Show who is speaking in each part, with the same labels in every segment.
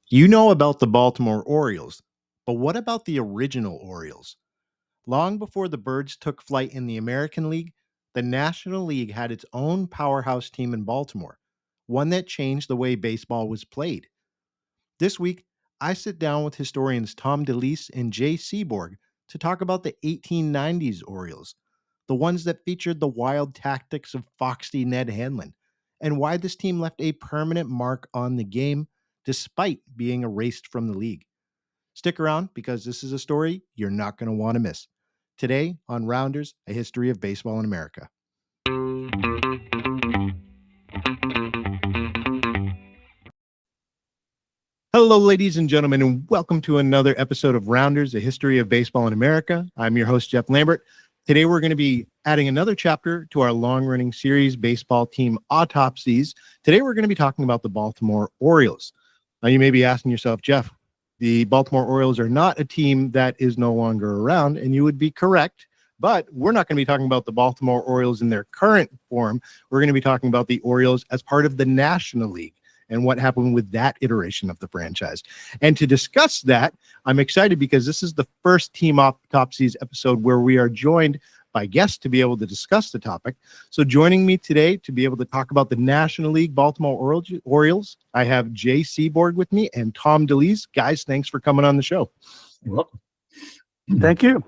Speaker 1: You know about the Baltimore Orioles, but what about the original Orioles? Long before the Birds took flight in the American League, the National League had its own powerhouse team in Baltimore, one that changed the way baseball was played. This week, I sit down with historians Tom Delise and Jay Seaborg to talk about the 1890s Orioles, the ones that featured the wild tactics of Foxy Ned Hanlon, and why this team left a permanent mark on the game despite being erased from the league. Stick around because this is a story you're not going to want to miss. Today on Rounders, a history of baseball in America. Hello, ladies and gentlemen, and welcome to another episode of Rounders, a history of baseball in America. I'm your host, Jeff Lambert. Today, we're going to be adding another chapter to our long-running series, Baseball Team Autopsies. Today, we're going to be talking about the Baltimore Orioles. Now, you may be asking yourself, Jeff, the Baltimore Orioles are not a team that is no longer around, and you would be correct. But we're not going to be talking about the Baltimore Orioles in their current form. We're going to be talking about the Orioles as part of the National League and what happened with that iteration of the franchise. And to discuss that, I'm excited because this is the first Team Autopsies episode where we are joined by guests to be able to discuss the topic. So joining me today to be able to talk about the National League Baltimore Orioles, I have Jay Seaborg with me and Tom Delise. Guys, thanks for coming on the show.
Speaker 2: You're welcome.
Speaker 3: Thank you.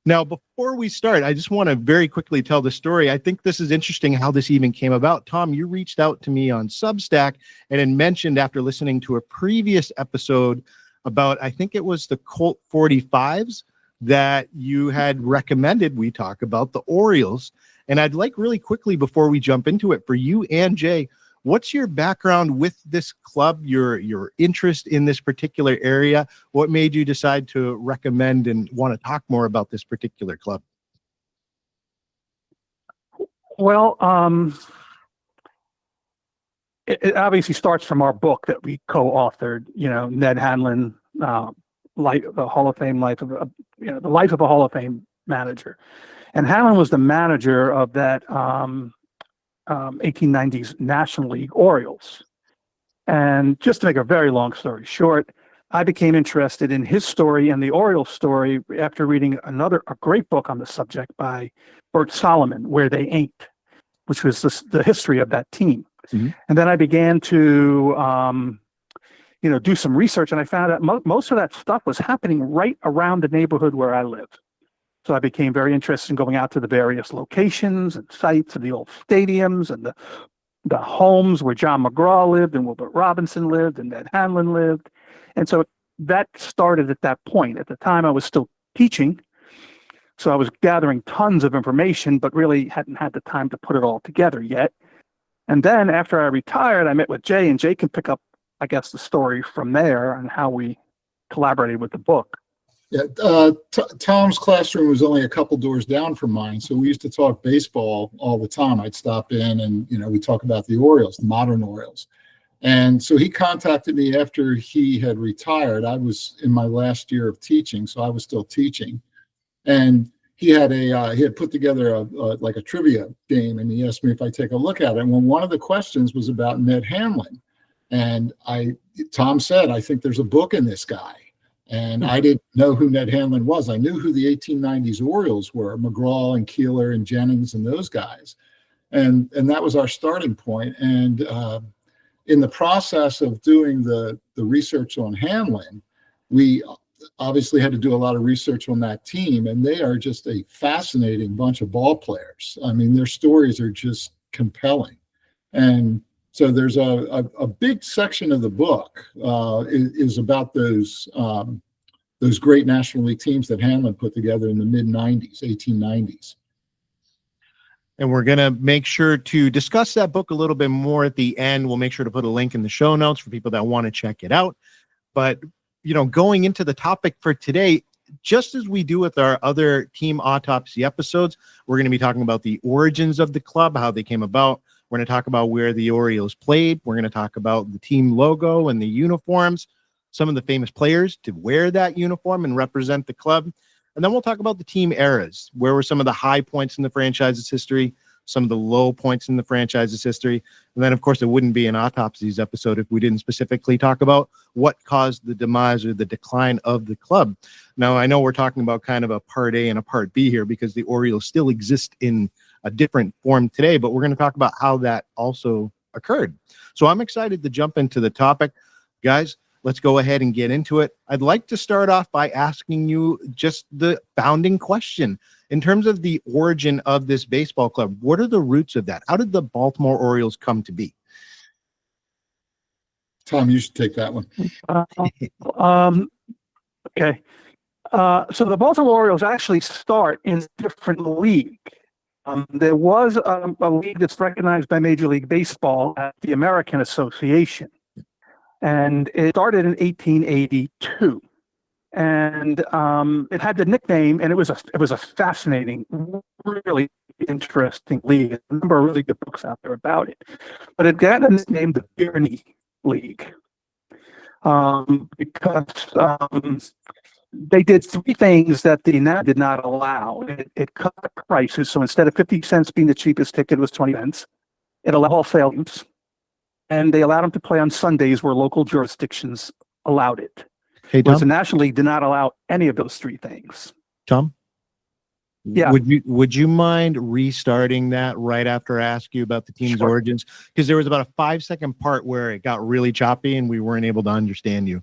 Speaker 1: Now, before we start, I just want to very quickly tell the story. I think this is interesting how this even came about. Tom, you reached out to me on Substack and had mentioned after listening to a previous episode about, I think it was the Colt 45s, that you had recommended we talk about the Orioles. And I'd like really quickly before we jump into it for you and Jay, what's your background with this club, your interest in this particular area? What made you decide to recommend and want to talk more about this particular club?
Speaker 3: Well, it obviously starts from our book that we co-authored, Ned Hanlon, the Hall of Fame life of the life of a Hall of Fame manager. And Hanlon was the manager of that 1890s National League Orioles. And just to make a very long story short, I became interested in his story and the Orioles story after reading a great book on the subject by Bert Solomon, Where They Ain't, which was the history of that team. Mm-hmm. And then I began to do some research, and I found out most of that stuff was happening right around the neighborhood where I lived. So I became very interested in going out to the various locations and sites of the old stadiums and the homes where John McGraw lived and Wilbert Robinson lived and Ned Hanlon lived. And so that started at that point. At the time, I was still teaching, so I was gathering tons of information, but really hadn't had the time to put it all together yet. And then after I retired, I met with Jay, and Jay can pick up, I guess, the story from there and how we collaborated with the book.
Speaker 2: Yeah, Tom's classroom was only a couple doors down from mine, so we used to talk baseball all the time. I'd stop in and, we talk about the Orioles, the modern Orioles. And so he contacted me after he had retired. I was in my last year of teaching, so I was still teaching. And he had put together a trivia game, and he asked me if I'd take a look at it. And one of the questions was about Ned Hanlon. And Tom said, I think there's a book in this guy. And I didn't know who Ned Hanlon was. I knew who the 1890s Orioles were, McGraw and Keeler and Jennings and those guys. And that was our starting point. And in the process of doing the research on Hanlon, we obviously had to do a lot of research on that team. And they are just a fascinating bunch of ball players. I mean, their stories are just compelling. And so there's a big section of the book is about those great National League teams that Hanlon put together in the mid-90s, 1890s.
Speaker 1: And we're going to make sure to discuss that book a little bit more at the end. We'll make sure to put a link in the show notes for people that want to check it out. But, going into the topic for today, just as we do with our other Team Autopsy episodes, we're going to be talking about the origins of the club, how they came about. We're going to talk about where the Orioles played. We're going to talk about the team logo and the uniforms, some of the famous players to wear that uniform and represent the club. And then we'll talk about the team eras. Where were some of the high points in the franchise's history, some of the low points in the franchise's history. And then, of course, it wouldn't be an Autopsies episode if we didn't specifically talk about what caused the demise or the decline of the club. Now, I know we're talking about kind of a part A and a part B here because the Orioles still exist in a different form today, but we're going to talk about how that also occurred. So I'm excited to jump into the topic. Guys, let's go ahead and get into it. I'd like to start off by asking you just the founding question. In terms of the origin of this baseball club, what are the roots of that? How did the Baltimore Orioles come to be?
Speaker 2: Tom, you should take that one.
Speaker 3: Okay. So the Baltimore Orioles actually start in a different league. There was a league that's recognized by Major League Baseball at the American Association, and it started in 1882. And it had the nickname, and it was a fascinating, really interesting league. A number of really good books out there about it, but it got the nickname the Bearney League because they did three things that the NAB did not allow. It cut prices, so instead of 50 cents being the cheapest ticket, it was 20 cents. It allowed wholesale games, and they allowed them to play on Sundays where local jurisdictions allowed it.
Speaker 1: Hey,
Speaker 3: Whereas the
Speaker 1: Tom?
Speaker 3: National League did not allow any of those three things.
Speaker 1: Tom?
Speaker 3: Yeah.
Speaker 1: Would you mind restarting that right after I ask you about the team's
Speaker 3: Sure.
Speaker 1: origins? Because there was about a 5-second part where it got really choppy and we weren't able to understand you.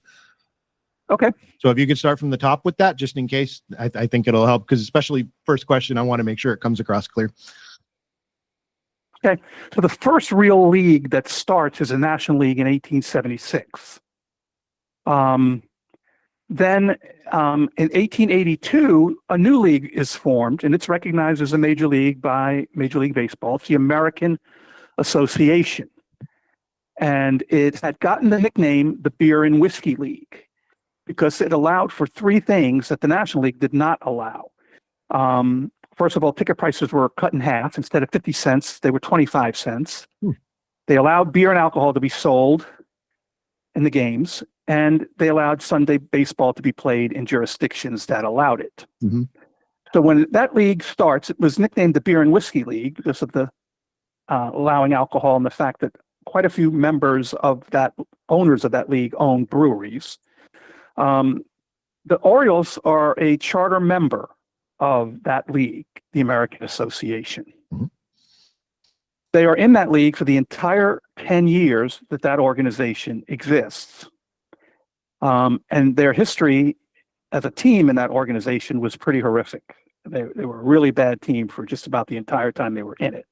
Speaker 3: Okay.
Speaker 1: So if you could start from the top with that, just in case, I think it'll help, because especially first question, I want to make sure it comes across clear.
Speaker 3: Okay. So the first real league that starts is a National League in 1876. Then in 1882, a new league is formed, and it's recognized as a major league by Major League Baseball. It's the American Association. And it had gotten the nickname the Beer and Whiskey League because it allowed for three things that the National League did not allow. First of all, ticket prices were cut in half. Instead of 50 cents, they were 25 cents. They allowed beer and alcohol to be sold in the games, and they allowed Sunday baseball to be played in jurisdictions that allowed it.
Speaker 1: Mm-hmm.
Speaker 3: So when that league starts, it was nicknamed the Beer and Whiskey League because of the allowing alcohol and the fact that quite a few members of that, owners of that league, own breweries. The Orioles are a charter member of that league, the American Association.
Speaker 1: Mm-hmm.
Speaker 3: They are in that league for the entire 10 years that organization exists. And their history as a team in that organization was pretty horrific. They were a really bad team for just about the entire time they were in it.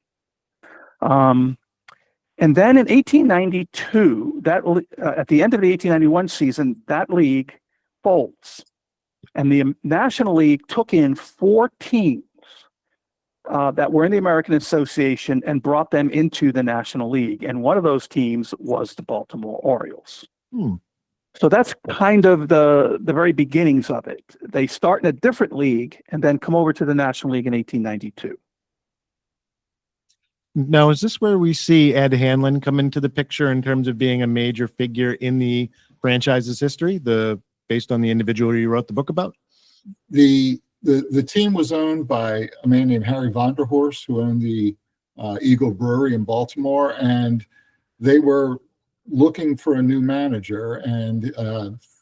Speaker 3: And then in 1892, at the end of the 1891 season, that league folds. And the National League took in 4 teams that were in the American Association and brought them into the National League. And one of those teams was the Baltimore Orioles. So that's kind of the very beginnings of it. They start in a different league and then come over to the National League in 1892.
Speaker 1: Now, is this where we see Ed Hanlon come into the picture in terms of being a major figure in the franchise's history, based on the individual you wrote the book about?
Speaker 2: The team was owned by a man named Harry Vonderhorst, who owned the Eagle Brewery in Baltimore, and they were looking for a new manager. And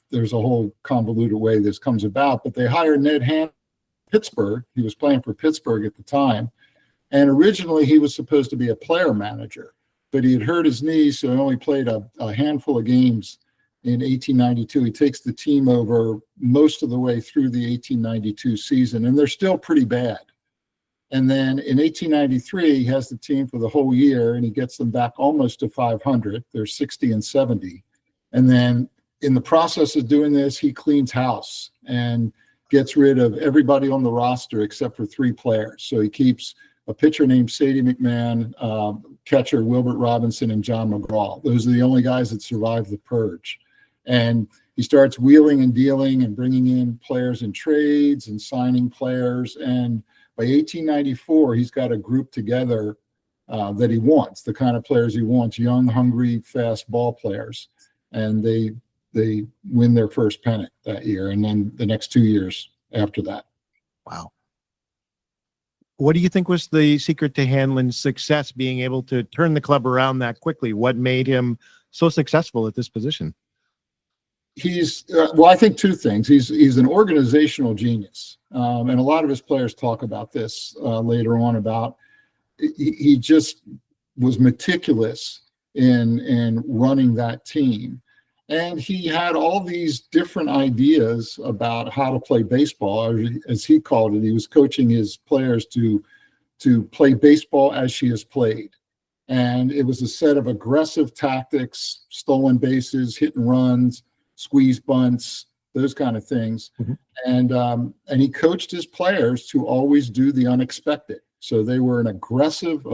Speaker 2: there's a whole convoluted way this comes about, but they hired Ned Hanlon, Pittsburgh. He was playing for Pittsburgh at the time. And originally he was supposed to be a player manager, but he had hurt his knee, so he only played a handful of games in 1892. He takes the team over most of the way through the 1892 season, and they're still pretty bad. And then in 1893, he has the team for the whole year, and he gets them back almost to 500. They're 60 and 70. And then in the process of doing this, he cleans house and gets rid of everybody on the roster except for 3 players. So he keeps a pitcher named Sadie McMahon, catcher Wilbert Robinson, and John McGraw. Those are the only guys that survived the purge. And he starts wheeling and dealing and bringing in players in trades and signing players. And by 1894, he's got a group together that he wants, the kind of players he wants, young, hungry, fast ball players. And they win their first pennant that year, and then the next 2 years after that.
Speaker 1: Wow. What do you think was the secret to Hanlon's success, being able to turn the club around that quickly? What made him so successful at this position?
Speaker 2: He's well, I think two things. He's an organizational genius, and a lot of his players talk about this later on. About he just was meticulous in running that team, and he had all these different ideas about how to play baseball, or as he called it. He was coaching his players to play baseball as she is played. And it was a set of aggressive tactics, stolen bases, hit and runs, squeeze bunts, those kind of things. And he coached his players to always do the unexpected. So they were an aggressive,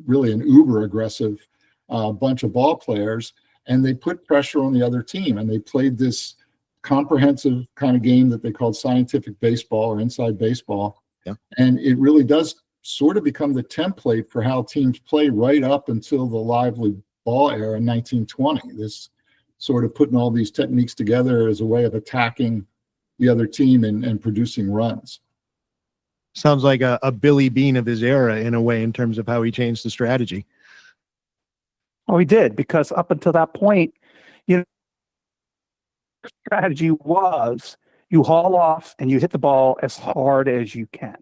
Speaker 2: really an uber aggressive bunch of ball players, and they put pressure on the other team. And they played this comprehensive kind of game that they called scientific baseball or inside baseball.
Speaker 1: Yeah.
Speaker 2: And it really does sort of become the template for how teams play right up until the lively ball era in 1920. This sort of putting all these techniques together as a way of attacking the other team and producing runs.
Speaker 1: Sounds like a Billy Bean of his era in a way, in terms of how he changed the strategy.
Speaker 3: Oh, he did, because up until that point, you know, the strategy was you haul off and you hit the ball as hard as you can.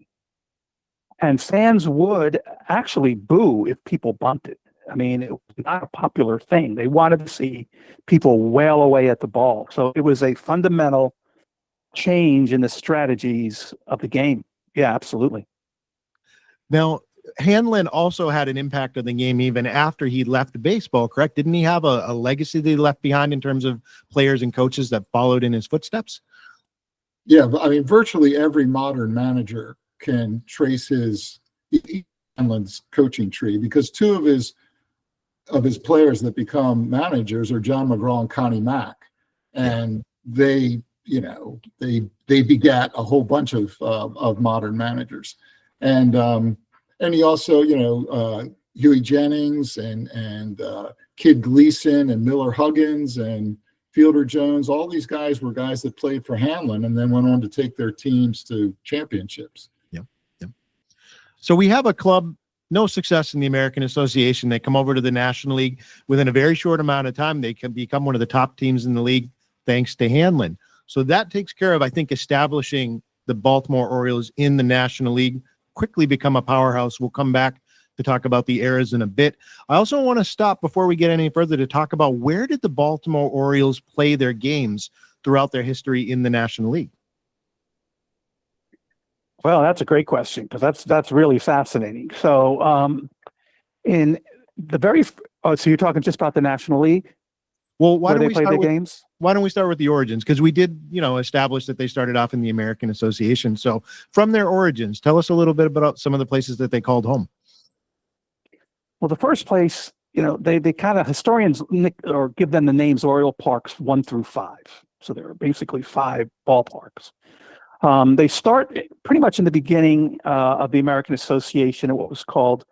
Speaker 3: And fans would actually boo if people bunted. I mean, it was not a popular thing. They wanted to see people wail away at the ball. So it was a fundamental change in the strategies of the game. Yeah, absolutely.
Speaker 1: Now, Hanlon also had an impact on the game even after he left baseball, correct? Didn't he have a legacy that he left behind in terms of players and coaches that followed in his footsteps?
Speaker 2: Yeah, I mean, virtually every modern manager can trace Hanlon's coaching tree, because two of his players that become managers are John McGraw and Connie Mack, and they begat a whole bunch of modern managers, and he also, Huey Jennings and Kid Gleason and Miller Huggins and Fielder Jones. All these guys were guys that played for Hanlon and then went on to take their teams to championships.
Speaker 1: So we have a club, no success in the American Association. They come over to the National League within a very short amount of time. They can become one of the top teams in the league thanks to Hanlon. So that takes care of, I think, establishing the Baltimore Orioles in the National League, quickly become a powerhouse. We'll come back to talk about the eras in a bit. I also want to stop before we get any further to talk about, where did the Baltimore Orioles play their games throughout their history in the National League?
Speaker 3: Well, that's a great question, because that's really fascinating. So in the very so you're talking just about the National League?
Speaker 1: Well, why
Speaker 3: where
Speaker 1: don't
Speaker 3: they
Speaker 1: we
Speaker 3: play
Speaker 1: start
Speaker 3: the
Speaker 1: with
Speaker 3: games?
Speaker 1: Why don't we start with the origins? Because we did, establish that they started off in the American Association. So from their origins, tell us a little bit about some of the places that they called home.
Speaker 3: Well, the first place, they kind of, historians or give them the names Oriole Parks 1 through 5. So there are basically 5 ballparks. They start pretty much in the beginning of the American Association at what was called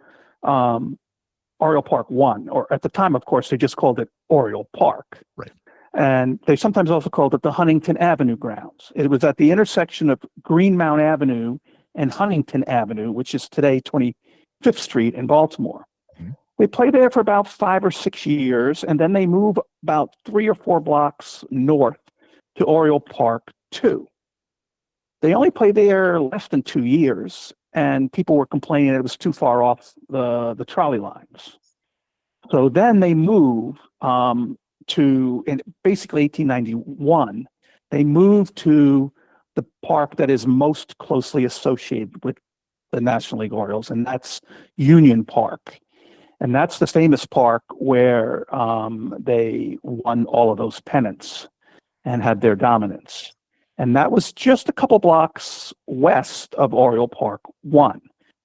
Speaker 3: Oriole Park 1, or at the time, of course, they just called it Oriole Park.
Speaker 1: Right.
Speaker 3: And they sometimes also called it the Huntington Avenue grounds. It was at the intersection of Greenmount Avenue and Huntington Avenue, which is today 25th Street in Baltimore. Mm-hmm. They played there for about 5 or 6 years, and then they moved about 3 or 4 blocks north to Oriole Park 2. They only played there less than 2 years, and people were complaining it was too far off the trolley lines. So then they moved in basically 1891. They moved to the park that is most closely associated with the National League Orioles, and that's Union Park. And that's the famous park where they won all of those pennants and had their dominance. And that was just a couple blocks west of Oriole Park 1.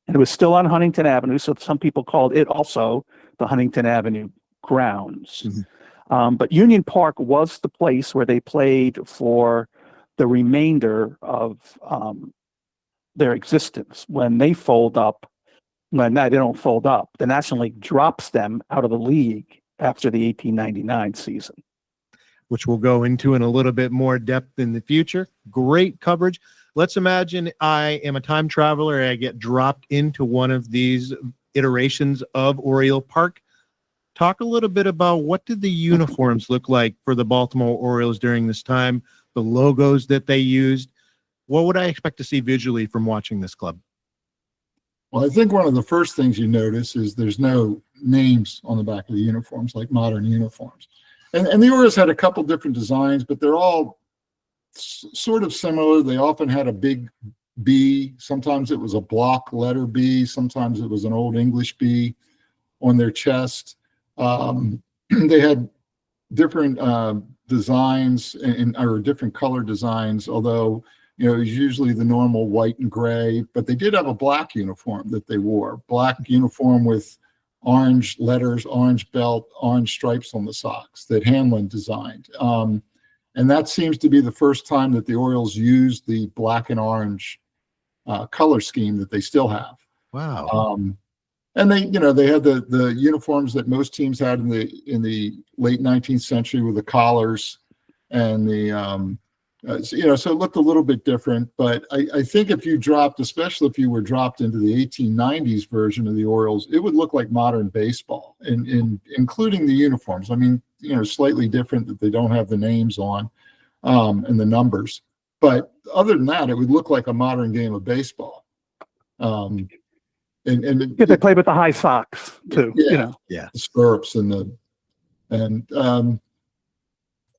Speaker 3: And it was still on Huntington Avenue, so some people called it also the Huntington Avenue grounds. Mm-hmm. But Union Park was the place where they played for the remainder of their existence. When they don't fold up, the National League drops them out of the league after the 1899 season.
Speaker 1: Which we'll go into in a little bit more depth in the future. Great coverage. let's imagine I am a time traveler and I get dropped into one of these iterations of Oriole Park. Talk a little bit about what did the uniforms look like for the Baltimore Orioles during this time, the logos that they used. What would I expect to see visually from watching this club?
Speaker 2: Well, I think one of the first things you notice is there's no names on the back of the uniforms like modern uniforms. And the Orioles had a couple different designs, but they're all sort of similar. They often had a big B. Sometimes it was a block letter B. Sometimes it was an old English B on their chest. They had different designs or different color designs, although it was usually the normal white and gray, but they did have a black uniform that they wore, black uniform with orange letters, orange belt, orange stripes on the socks that Hanlon designed. And that seems to be the first time that the Orioles used the black and orange color scheme that they still have.
Speaker 1: Wow.
Speaker 2: And they had the uniforms that most teams had in the late 19th century with the collars and the so it looked a little bit different. But I think if you dropped, especially if you were dropped into the 1890s version of the Orioles, it would look like modern baseball, including the uniforms. I mean, slightly different that they don't have the names on and the numbers. But other than that, it would look like a modern game of baseball. And
Speaker 3: they played with the high socks too.
Speaker 2: Yeah, the stirrups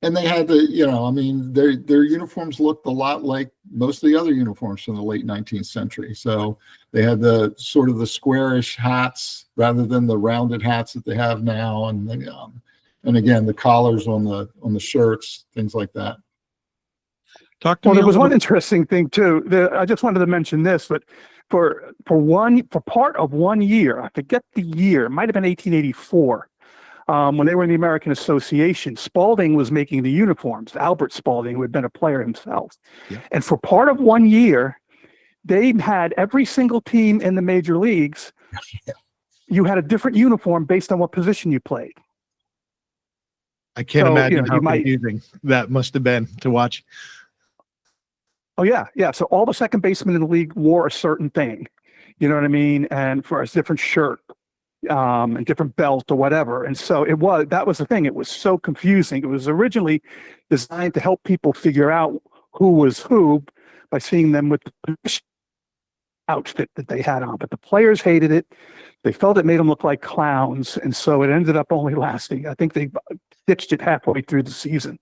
Speaker 2: and they had their uniforms looked a lot like most of the other uniforms from the late 19th century. So they had the sort of the squarish hats rather than the rounded hats that they have now, and again the collars on the shirts, things like that.
Speaker 1: Talk to me.
Speaker 3: There was one interesting thing too. I just wanted to mention this, but for part of 1 year, I forget the year, it might have been 1884. When they were in the American Association, Spalding was making the uniforms. Albert Spalding, who had been a player himself. Yeah. And for part of 1 year, they had every single team in the major leagues. You had a different uniform based on what position you played.
Speaker 1: I can't imagine how confusing that must have been to watch.
Speaker 3: Oh, yeah. So all the second basemen in the league wore a certain thing. You know what I mean? And for a different shirt. And different belt or whatever. And so that was the thing. It was so confusing. It was originally designed to help people figure out who was who by seeing them with the outfit that they had on. But the players hated it. They felt it made them look like clowns. And so it ended up only lasting. I think they ditched it halfway through the season.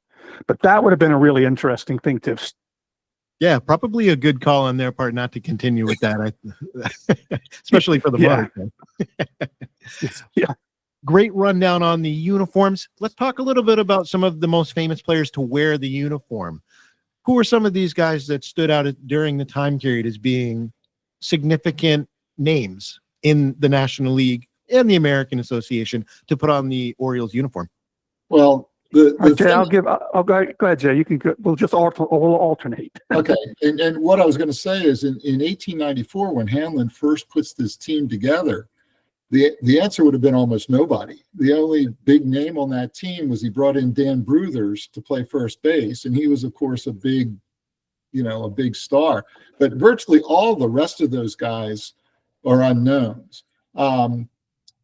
Speaker 3: But that would have been a really interesting thing to.
Speaker 1: Yeah, probably a good call on their part not to continue with that, especially for the modern.
Speaker 3: Yeah.
Speaker 1: Great rundown on the uniforms. Let's talk a little bit about some of the most famous players to wear the uniform. Who are some of these guys that stood out during the time period as being significant names in the National League and the American Association to put on the Orioles uniform?
Speaker 2: Well,
Speaker 3: Jay, I'll go ahead, Jay. You can go. We'll just alternate.
Speaker 2: Okay. And what I was going to say is in 1894, when Hanlon first puts this team together, the answer would have been almost nobody. The only big name on that team was he brought in Dan Bruthers to play first base. And he was, of course, a big star. But virtually all the rest of those guys are unknowns.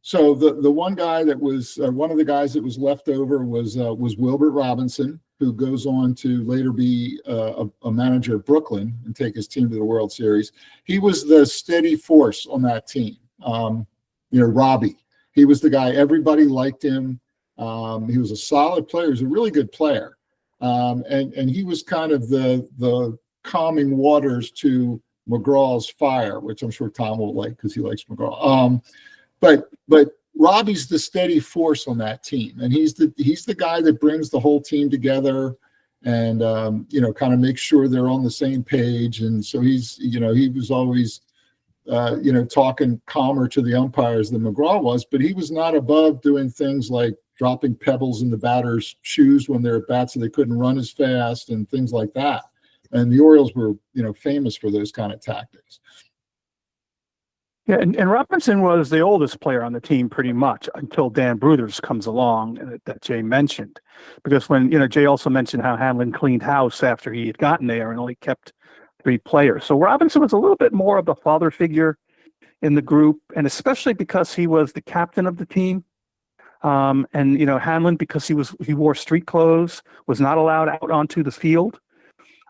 Speaker 2: So the one guy that was one of the guys that was left over was Wilbert Robinson, who goes on to later be a manager at Brooklyn and take his team to the World Series. He was the steady force on that team. Robbie. He was the guy, everybody liked him. He was a solid player. He was a really good player. And he was kind of the calming waters to McGraw's fire, which I'm sure Tom will like because he likes McGraw. But Robbie's the steady force on that team, and he's the guy that brings the whole team together, and kind of makes sure they're on the same page. And so he was always talking calmer to the umpires than McGraw was, but he was not above doing things like dropping pebbles in the batter's shoes when they're at bat so they couldn't run as fast and things like that. And the Orioles were famous for those kind of tactics.
Speaker 3: Yeah, and Robinson was the oldest player on the team pretty much until Dan Bruthers comes along that Jay mentioned. Because when, Jay also mentioned how Hanlon cleaned house after he had gotten there and only kept three players. So Robinson was a little bit more of the father figure in the group, and especially because he was the captain of the team. And Hanlon, because he wore street clothes, was not allowed out onto the field.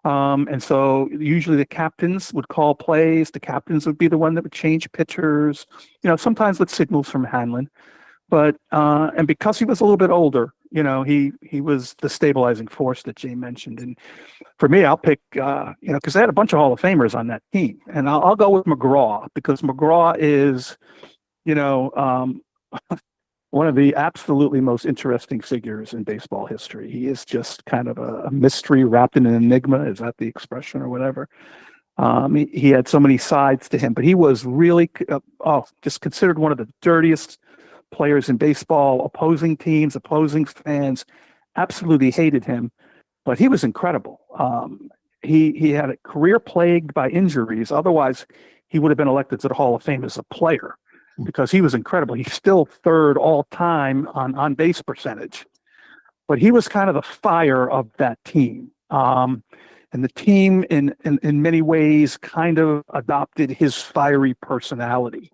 Speaker 3: And so usually the captains would call plays. The captains would be the one that would change pitchers, sometimes with signals from Hanlon. But and because he was a little bit older, he was the stabilizing force that Jay mentioned. And for me, I'll pick, because they had a bunch of Hall of Famers on that team. And I'll go with McGraw, because McGraw is, one of the absolutely most interesting figures in baseball history. He is just kind of a mystery wrapped in an enigma. Is that the expression or whatever? He had so many sides to him, but he was really just considered one of the dirtiest players in baseball. Opposing teams, opposing fans absolutely hated him, but he was incredible. He had a career plagued by injuries. Otherwise, he would have been elected to the Hall of Fame as a player, because he was incredible. He's still third all time on base percentage, but he was kind of the fire of that team. And the team in many ways kind of adopted his fiery personality.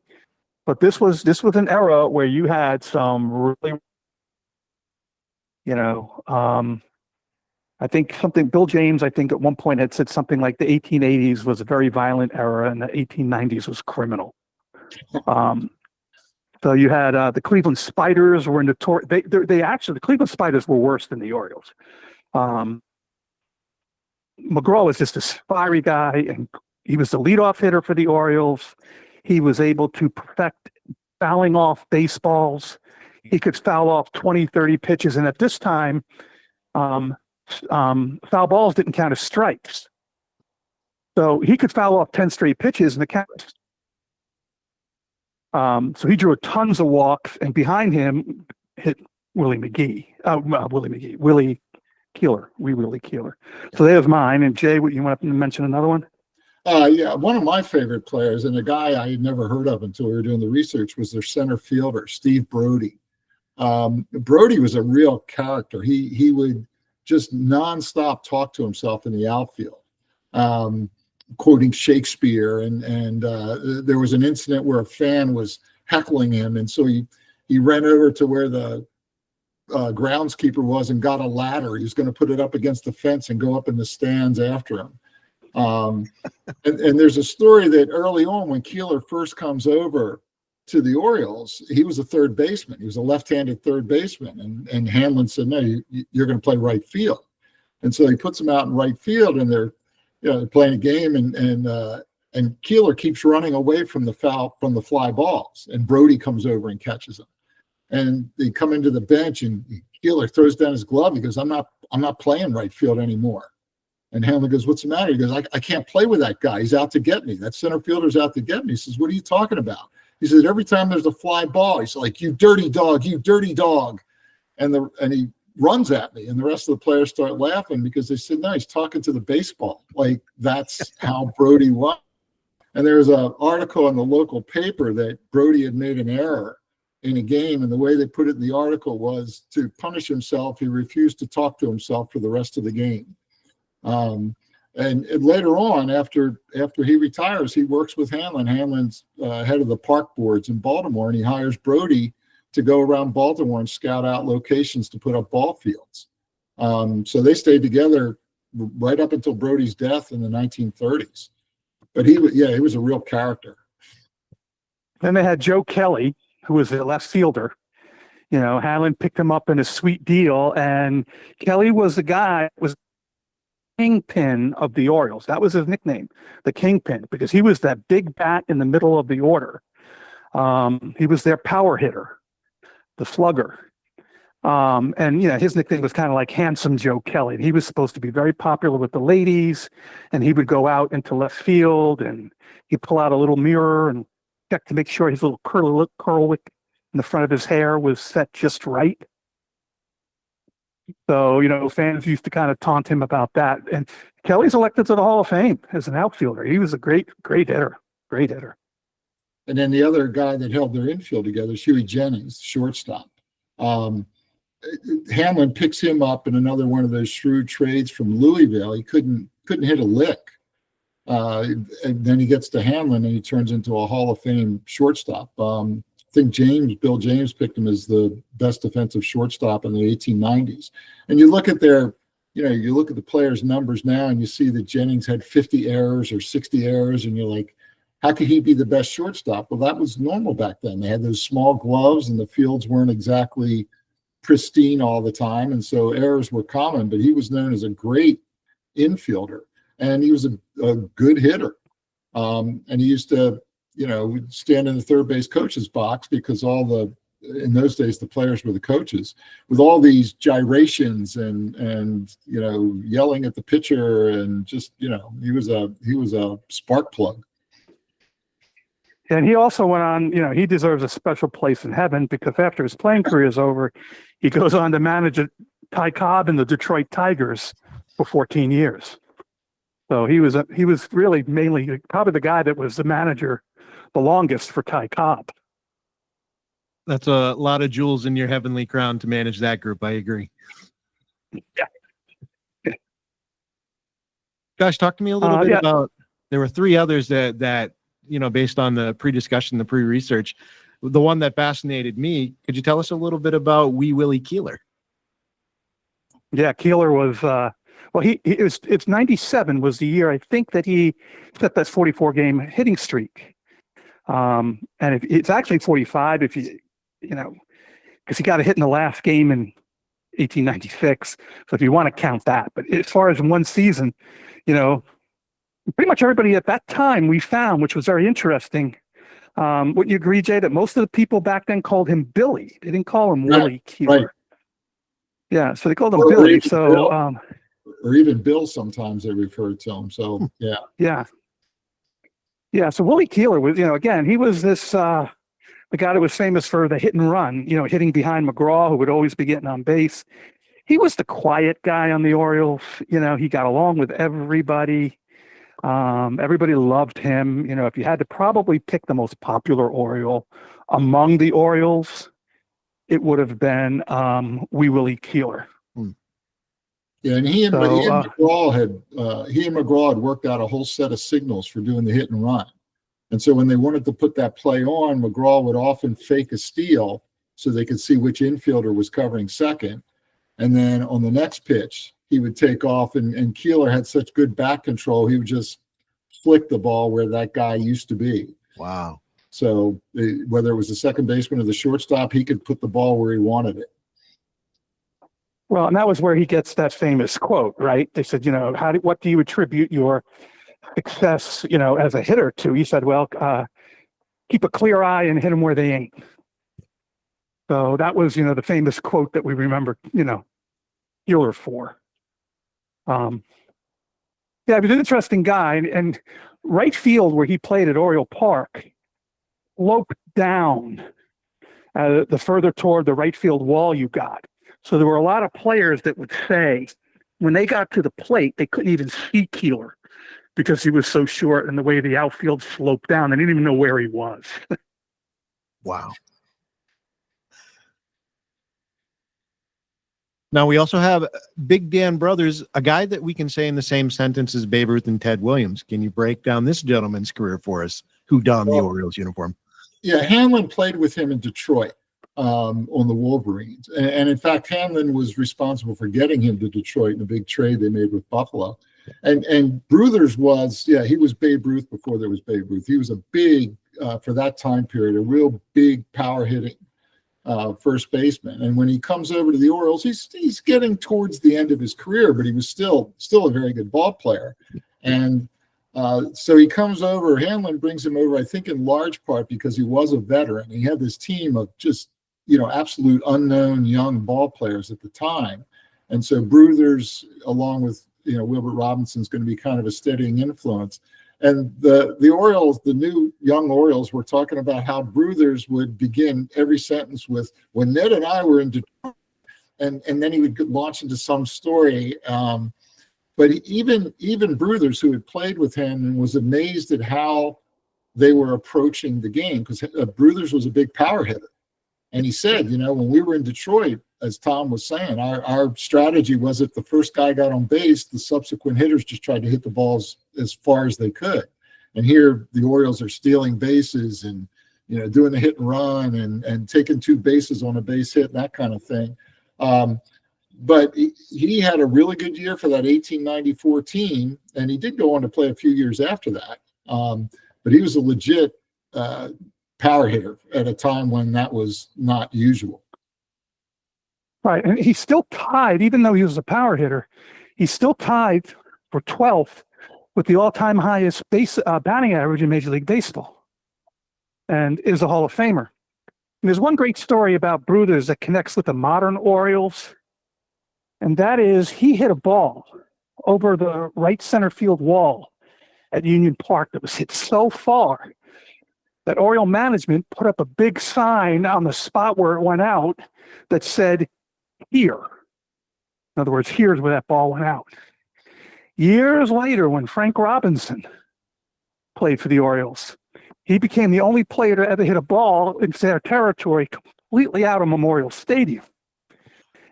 Speaker 3: But this was an era where you had some really, I think Bill James, at one point had said something like the 1880s was a very violent era and the 1890s was criminal. So you had the Cleveland Spiders were notorious. They actually, the Cleveland Spiders were worse than the Orioles. McGraw was just this fiery guy, and he was the leadoff hitter for the Orioles. He was able to perfect fouling off baseballs. He could foul off 20, 30 pitches. And at this time, foul balls didn't count as strikes. So he could foul off 10 straight pitches and the count. So he drew tons of walks, and behind him hit Willie Keeler. Willie Keeler. So there's mine. And Jay, you want to mention another one?
Speaker 2: Yeah, one of my favorite players, and a guy I had never heard of until we were doing the research, was their center fielder, Steve Brody. Brody was a real character. He would just nonstop talk to himself in the outfield, quoting Shakespeare. And there was an incident where a fan was heckling him, and so he ran over to where the groundskeeper was and got a ladder. He was going to put it up against the fence and go up in the stands after him. And there's a story that early on, when Keeler first comes over to the Orioles, he was a third baseman. He was a left-handed third baseman, and Hanlon said, "No, you're going to play right field." And so he puts him out in right field, and they're playing a game, and Keeler keeps running away from the fly balls, and Brody comes over and catches him. And they come into the bench, and Keeler throws down his glove. He goes, I'm not playing right field anymore." And Hanlon goes, "What's the matter?" He goes, I can't play with that guy. He's out to get me. That center fielder's out to get me. He says, "What are you talking about?" He said, "Every time there's a fly ball, he's like, 'You dirty dog, you dirty dog.'" And he runs at me. And the rest of the players start laughing because they said, "No, he's talking to the baseball." Like, that's how Brody was. And there was an article in the local paper that Brody had made an error in a game. And the way they put it in the article was, to punish himself, he refused to talk to himself for the rest of the game. And later on, after he retires, he works with Hanlon. Hanlon's head of the park boards in Baltimore, and he hires Brody to go around Baltimore and scout out locations to put up ball fields. So they stayed together right up until Brody's death in the 1930s. But he was a real character.
Speaker 3: Then they had Joe Kelly, who was a left fielder. Hanlon picked him up in a sweet deal, and Kelly was the guy was kingpin of the Orioles. That was his nickname, the Kingpin, because he was that big bat in the middle of the order. He was their power hitter, the slugger. And his nickname was kind of like Handsome Joe Kelly. He was supposed to be very popular with the ladies, and he would go out into left field, and he'd pull out a little mirror and check to make sure his little curl in the front of his hair was set just right. So, fans used to kind of taunt him about that. And Kelly's elected to the Hall of Fame as an outfielder. He was a great hitter.
Speaker 2: And then the other guy that held their infield together is Huey Jennings, shortstop. Hanlon picks him up in another one of those shrewd trades from Louisville. He couldn't hit a lick. And then he gets to Hanlon and he turns into a Hall of Fame shortstop. I think Bill James picked him as the best defensive shortstop in the 1890s. And you look at you look at the players' numbers now and you see that Jennings had 50 errors or 60 errors, and you're like, how could he be the best shortstop? Well, that was normal back then. They had those small gloves and the fields weren't exactly pristine all the time. And so errors were common, but he was known as a great infielder and he was a good hitter. And he used to, stand in the third base coach's box because in those days, the players were the coaches with all these gyrations and yelling at the pitcher and just, he was a spark plug.
Speaker 3: And he also went on, he deserves a special place in heaven because after his playing career is over, he goes on to manage Ty Cobb and the Detroit Tigers for 14 years. So he was really mainly probably the guy that was the manager the longest for Ty Cobb.
Speaker 1: That's a lot of jewels in your heavenly crown to manage that group. I agree.
Speaker 3: Yeah.
Speaker 1: Josh, talk to me a little bit about, there were three others that, based on the pre-discussion, the pre-research, the one that fascinated me, could you tell us a little bit about Wee Willie Keeler?
Speaker 3: Yeah, Keeler was, it's 97 was the year, I think, that he set that 44 game hitting streak. And it's actually 45 if because he got a hit in the last game in 1896. So if you want to count that, but as far as one season, pretty much everybody at that time we found, which was very interesting. Would you agree, Jay, that most of the people back then called him Billy? They didn't call him Willie Keeler. Right. Yeah, so they called him Billy. So,
Speaker 2: or even Bill, sometimes they referred to him. So, yeah.
Speaker 3: So Willie Keeler was, again, he was this the guy that was famous for the hit and run, hitting behind McGraw, who would always be getting on base. He was the quiet guy on the Orioles. He got along with everybody. Everybody loved him. If you had to probably pick the most popular Oriole among the Orioles, it would have been Wee Willie Keeler.
Speaker 2: Yeah, and he and McGraw had worked out a whole set of signals for doing the hit and run. And so when they wanted to put that play on, McGraw would often fake a steal so they could see which infielder was covering second. And then on the next pitch, he would take off, and Keeler had such good back control, he would just flick the ball where that guy used to be.
Speaker 1: Wow.
Speaker 2: So whether it was the second baseman or the shortstop, he could put the ball where he wanted it.
Speaker 3: Well, and that was where he gets that famous quote, right? They said, what do you attribute your success, as a hitter to? He said, well, keep a clear eye and hit them where they ain't. So that was, the famous quote that we remember, Keeler for. He was an interesting guy. And right field where he played at Oriole Park sloped down the further toward the right field wall you got. So there were a lot of players that would say when they got to the plate, they couldn't even see Keeler because he was so short and the way the outfield sloped down. They didn't even know where he was.
Speaker 1: Wow. Now, we also have Big Dan Brothers, a guy that we can say in the same sentence as Babe Ruth and Ted Williams. Can you break down this gentleman's career for us who donned the Orioles uniform?
Speaker 2: Yeah, Hanlon played with him in Detroit on the Wolverines. And in fact, Hanlon was responsible for getting him to Detroit in a big trade they made with Buffalo. And Bruthers he was Babe Ruth before there was Babe Ruth. He was a big, for that time period, a real big power hitting first baseman. And when he comes over to the Orioles, he's getting towards the end of his career, but he was still a very good ball player. And so he comes over. Hanlon brings him over, I think, in large part because he was a veteran. He had this team of just absolute unknown young ball players at the time. And so Bruthers, along with Wilbert Robinson's going to be kind of a steadying influence. And the Orioles, the new young Orioles, were talking about how Bruthers would begin every sentence with, when Ned and I were in Detroit, and then he would launch into some story. But even Bruthers, who had played with him, was amazed at how they were approaching the game, because Bruthers was a big power hitter. And he said, when we were in Detroit, as Tom was saying, our strategy was if the first guy got on base, the subsequent hitters just tried to hit the balls as far as they could. And here the Orioles are stealing bases and, doing the hit and run and taking 2 bases on a base hit and that kind of thing. But he had a really good year for that 1894 team, and he did go on to play a few years after that. But he was a legit power hitter at a time when that was not usual.
Speaker 3: Right, and he's still tied, even though he was a power hitter, he's still tied for 12th with the all-time highest batting average in Major League Baseball, and is a Hall of Famer. And there's one great story about Bruthers that connects with the modern Orioles, and that is he hit a ball over the right center field wall at Union Park that was hit so far that Oriole management put up a big sign on the spot where it went out that said, "Here." In other words, here's where that ball went out. Years later, when Frank Robinson played for the Orioles, he became the only player to ever hit a ball in their territory completely out of Memorial Stadium.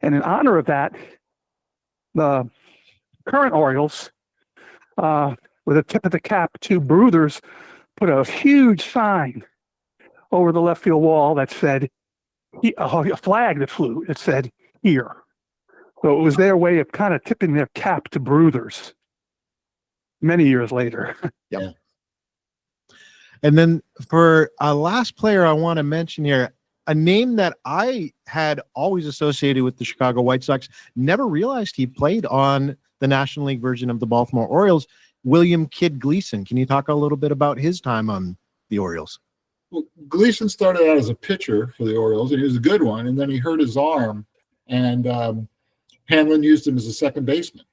Speaker 3: And in honor of that, the current Orioles, with a tip of the cap to Bruthers, put a huge sign over the left field wall that said, a flag that flew, it said, "Here." So it was their way of kind of tipping their cap to Bruthers many years later.
Speaker 1: Yep. And then for a last player I want to mention here, a name that I had always associated with the Chicago White Sox, never realized he played on the National League version of the Baltimore Orioles, William "Kid" Gleason. Can you talk a little bit about his time on the Orioles?
Speaker 2: Well, Gleason started out as a pitcher for the Orioles, and he was a good one. And then he hurt his arm, and Hanlon used him as a second baseman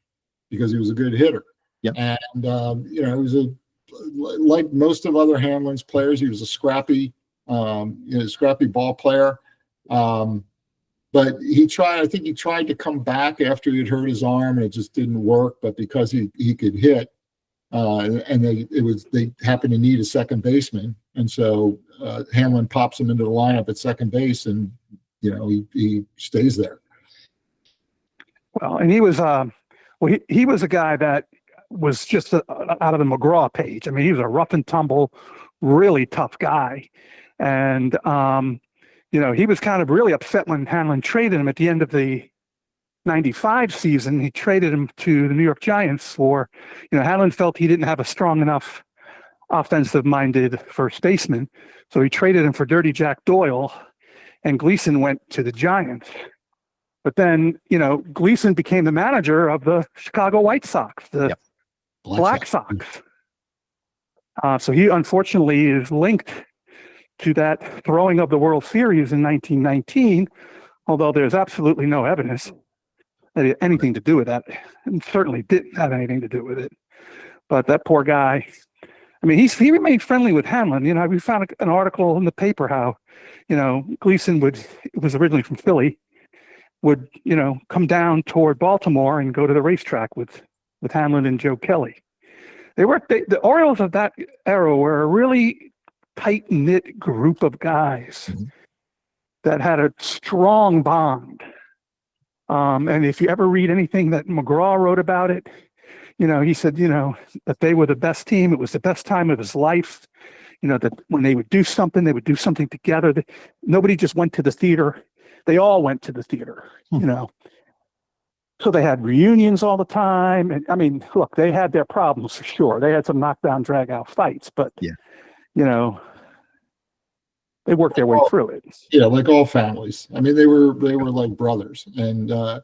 Speaker 2: because he was a good hitter.
Speaker 1: Yep.
Speaker 2: And he was like most of other Hanlon's players, he was a scrappy ball player. But I think he tried to come back after he had hurt his arm, and it just didn't work. But because he could hit, and they happened to need a second baseman, and so Hanlon pops him into the lineup at second base, and he stays there.
Speaker 3: Well, and he was he was a guy that was just out of the McGraw page. I mean, he was a rough and tumble, really tough guy, and he was kind of really upset when Hanlon traded him at the end of the 95 season. He traded him to the New York Giants for, Hanlon felt he didn't have a strong enough offensive-minded first baseman, so he traded him for Dirty Jack Doyle, and Gleason went to the Giants. But then, Gleason became the manager of the Chicago White Sox, the Black Sox. So he unfortunately is linked to that throwing of the World Series in 1919, although there's absolutely no evidence that it had anything to do with that, and certainly didn't have anything to do with it. But that poor guy, I mean, he remained friendly with Hanlon. We found an article in the paper how, Gleason was originally from Philly, would, come down toward Baltimore and go to the racetrack with Hanlon and Joe Kelly. The Orioles of that era were a really tight-knit group of guys that had a strong bond. And if you ever read anything that McGraw wrote about it, he said, that they were the best team. It was the best time of his life. That when they would do something together. Nobody just went to the theater. They all went to the theater, So they had reunions all the time. And I mean, look, they had their problems for sure. They had some knockdown, drag out fights, but, they worked their way through it.
Speaker 2: Yeah, like all families. I mean, they were like brothers, and a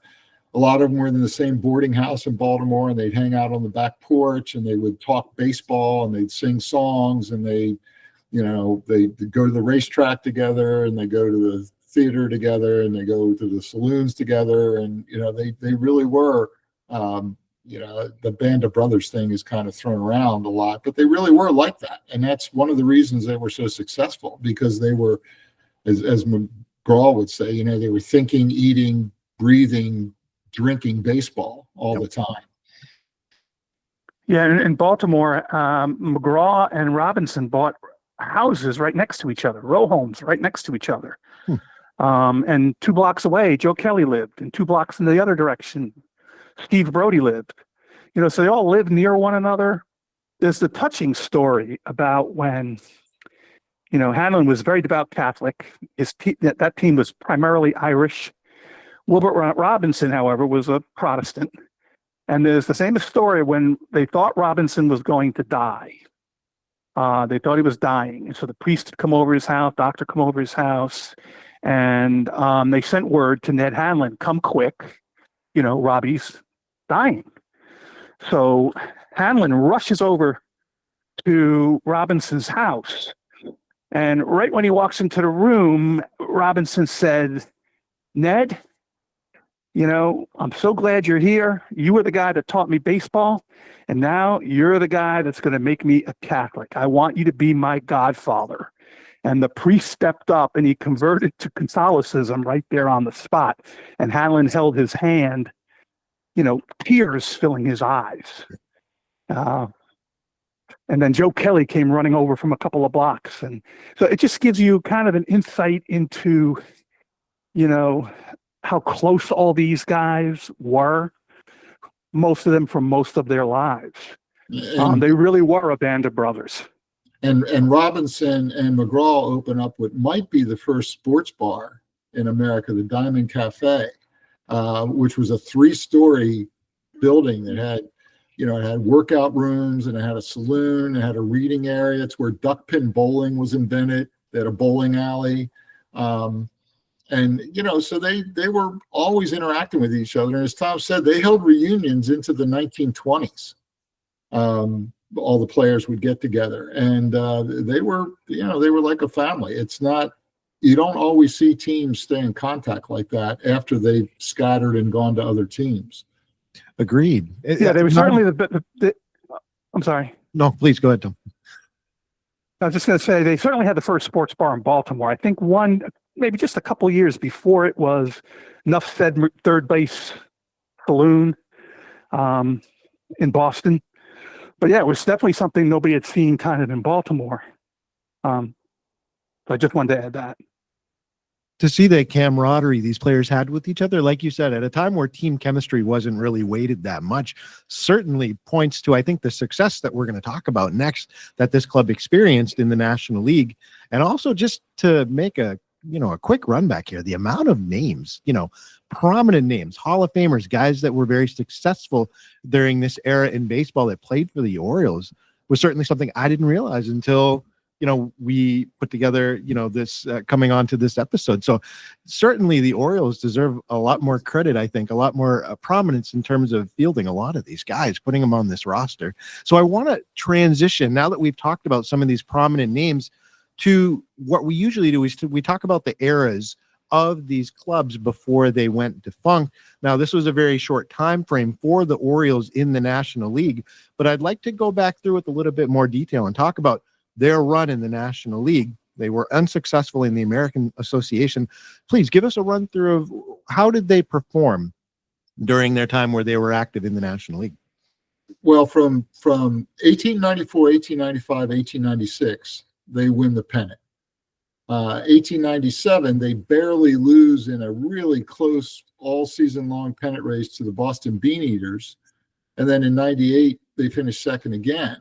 Speaker 2: lot of them were in the same boarding house in Baltimore, and they'd hang out on the back porch, and they would talk baseball, and they'd sing songs, and they'd go to the racetrack together, and they go to the theater together, and they go to the saloons together, and they really were. The band of brothers thing is kind of thrown around a lot, but they really were like that. And that's one of the reasons they were so successful, because they were, as McGraw would say, they were thinking, eating, breathing, drinking baseball all the time.
Speaker 3: Yeah, in Baltimore, McGraw and Robinson bought houses right next to each other, row homes right next to each other. And 2 blocks away, Joe Kelly lived, and 2 blocks in the other direction, Steve Brody lived. So they all lived near one another. There's the touching story about when, Hanlon was very devout Catholic. That team was primarily Irish. Wilbert Robinson, however, was a Protestant. And there's the same story when they thought Robinson was going to die. They thought he was dying. And so the priest had come over his house, doctor come over his house, and they sent word to Ned Hanlon, come quick, Robbie's dying. So Hanlon rushes over to Robinson's house. And right when he walks into the room, Robinson said, Ned, I'm so glad you're here. You were the guy that taught me baseball, and now you're the guy that's going to make me a Catholic. I want you to be my godfather. And the priest stepped up and he converted to Catholicism right there on the spot. And Hanlon held his hand, tears filling his eyes. And then Joe Kelly came running over from a couple of blocks. And so it just gives you kind of an insight into, how close all these guys were, most of them for most of their lives. They really were a band of brothers.
Speaker 2: And Robinson and McGraw open up what might be the first sports bar in America, the Diamond Cafe, which was a 3-story building that had, it had workout rooms and it had a saloon, it had a reading area. It's where duckpin bowling was invented. They had a bowling alley. So they were always interacting with each other. And as Tom said, they held reunions into the 1920s. All the players would get together, and they were like a family. It's not, you don't always see teams stay in contact like that after they've scattered and gone to other teams.
Speaker 1: Agreed.
Speaker 3: Yeah, they were certainly I'm sorry.
Speaker 1: No, please go ahead, Tom.
Speaker 3: I was just going to say they certainly had the first sports bar in Baltimore. I think maybe just a couple years before it was Nuff Said Third Base Saloon in Boston. But yeah, it was definitely something nobody had seen kind of in Baltimore. So I just wanted to add that.
Speaker 1: To see the camaraderie these players had with each other, like you said, at a time where team chemistry wasn't really weighted that much, certainly points to, I think, the success that we're going to talk about next that this club experienced in the National League. And also just to make a quick run back here, the amount of names, prominent names, Hall of Famers, guys that were very successful during this era in baseball that played for the Orioles was certainly something I didn't realize until we put together, this coming on to this episode. So certainly the Orioles deserve a lot more credit, I think, a lot more prominence in terms of fielding a lot of these guys, putting them on this roster. So I want to transition, now that we've talked about some of these prominent names, to what we usually do is we talk about the eras of these clubs before they went defunct. Now, this was a very short time frame for the Orioles in the National League, but I'd like to go back through with a little bit more detail and talk about their run in the National League. They were unsuccessful in the American Association. Please give us a run through of how did they perform during their time where they were active in the National League?
Speaker 2: Well, from 1894, 1895, 1896, they win the pennant. 1897, they barely lose in a really close all-season long pennant race to the Boston Beaneaters. And then in 98, they finish second again.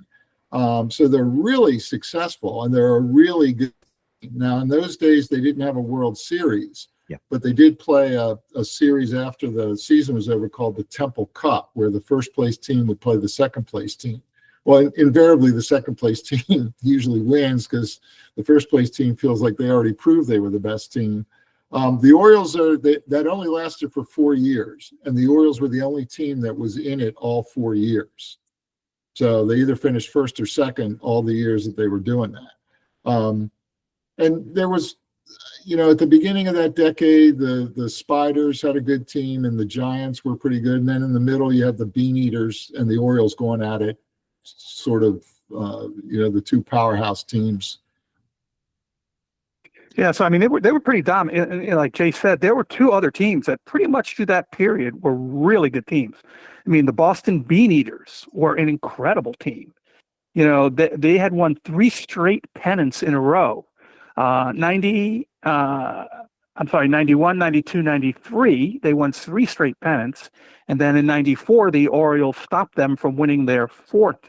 Speaker 2: So they're really successful, and they're a really good team. Now, in those days, they didn't have a World Series, but they did play a series after the season was over called the Temple Cup, where the first-place team would play the second-place team. Well, invariably, the second-place team usually wins because the first-place team feels like they already proved they were the best team. The Orioles that only lasted for 4 years, and the Orioles were the only team that was in it all 4 years. So they either finished first or second all the years that they were doing that. And there was, at the beginning of that decade, the Spiders had a good team and the Giants were pretty good. And then in the middle, you have the Beaneaters and the Orioles going at it, sort of, the two powerhouse teams.
Speaker 3: Yeah, so I mean, they were pretty dominant. And like Jay said, there were 2 other teams that pretty much through that period were really good teams. I mean, the Boston Beaneaters were an incredible team. They had won 3 straight pennants in a row. 90, I'm sorry, 91, 92, 93, they won 3 straight pennants. And then in 94, the Orioles stopped them from winning their 4th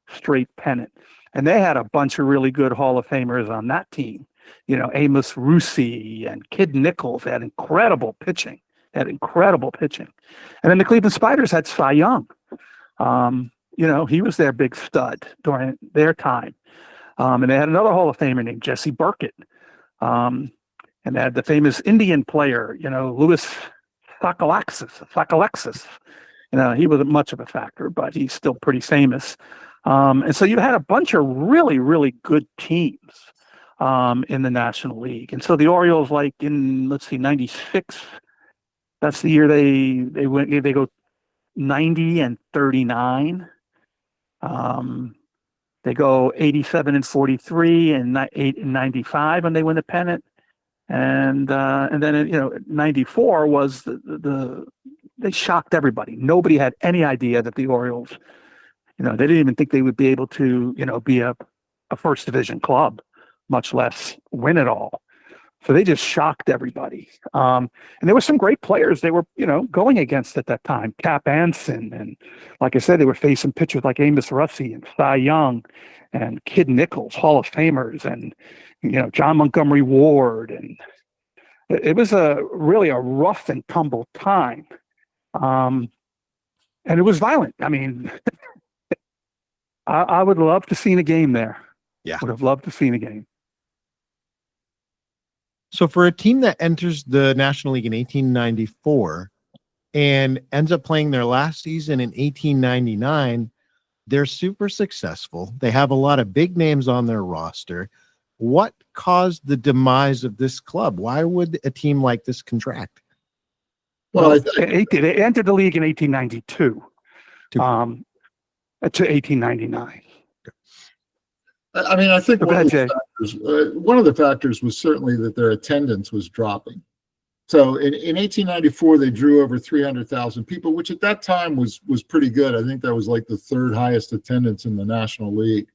Speaker 3: straight pennant. And they had a bunch of really good Hall of Famers on that team. You know, Amos Russi and Kid Nichols had incredible pitching. And then the Cleveland Spiders had Cy Young. You know, he was their big stud during their time. And they had another Hall of Famer named Jesse Burkett. And they had the famous Indian player, you know, Louis Sockalexis. You know, he wasn't much of a factor, but he's still pretty famous. And so you had a bunch of really, really good teams in the National League. And so the Orioles, like in, let's see, 96, that's the year they go 90 and 39. They go 87 and 43 and 8 and 95 when they win the pennant. And then, you know, 94 was they shocked everybody. Nobody had any idea that the Orioles, you know, they didn't even think they would be able to, you know, be a first division club, much less win it all. So they just shocked everybody. And there were some great players they were, you know, going against at that time. Cap Anson, and like I said, they were facing pitchers like Amos Russi and Cy Young and Kid Nichols, Hall of Famers, and, you know, John Montgomery Ward. And it was really a rough and tumble time. And it was violent. I mean, I would love to seen a game there.
Speaker 1: Yeah.
Speaker 3: Would have loved to seen a game.
Speaker 1: So for a team that enters the National League in 1894 and ends up playing their last season in 1899, they're super successful. They have a lot of big names on their roster. What caused the demise of this club? Why would a team like this contract?
Speaker 3: Well, they entered the league in 1892 to 1899.
Speaker 2: I mean, I think one of the factors was certainly that their attendance was dropping. So in 1894, they drew over 300,000 people, which at that time was pretty good. I think that was like the 3rd highest attendance in the National League.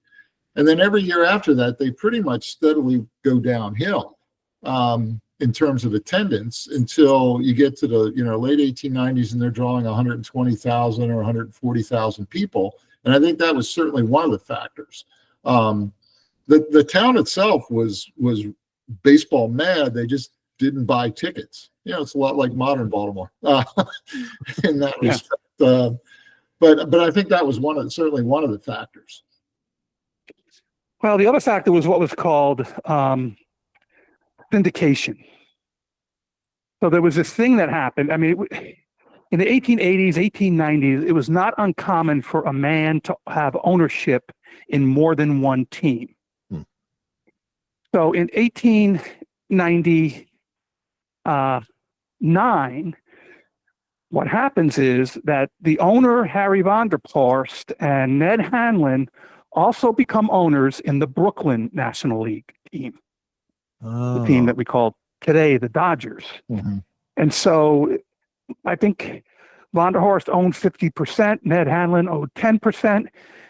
Speaker 2: And then every year after that, they pretty much steadily go downhill in terms of attendance until you get to the late 1890s, and they're drawing 120,000 or 140,000 people. And I think that was certainly one of the factors. The town itself was baseball mad. They just didn't buy tickets. You know, it's a lot like modern Baltimore in that respect. But I think that was certainly one of the factors.
Speaker 3: Well, the other factor was what was called syndication. So there was this thing that happened. I mean, in the 1880s, 1890s, it was not uncommon for a man to have ownership in more than one team. So in 1899, what happens is that the owner, Harry Vanderplorst, and Ned Hanlon also become owners in the Brooklyn National League team, the team that we call today the Dodgers.
Speaker 1: Mm-hmm.
Speaker 3: And so I think Vanderhorst owned 50%, Ned Hanlon owed 10%,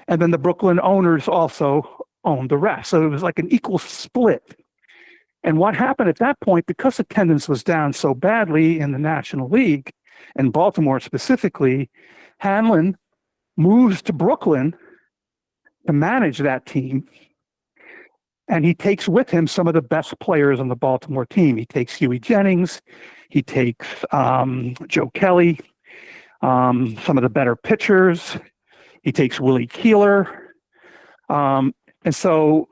Speaker 3: and then the Brooklyn owners also owned the rest. So it was like an equal split. And what happened at that point, because attendance was down so badly in the National League, and Baltimore specifically, Hanlon moves to Brooklyn to manage that team. And he takes with him some of the best players on the Baltimore team. He takes Huey Jennings. He takes Joe Kelly, some of the better pitchers. He takes Willie Keeler. And so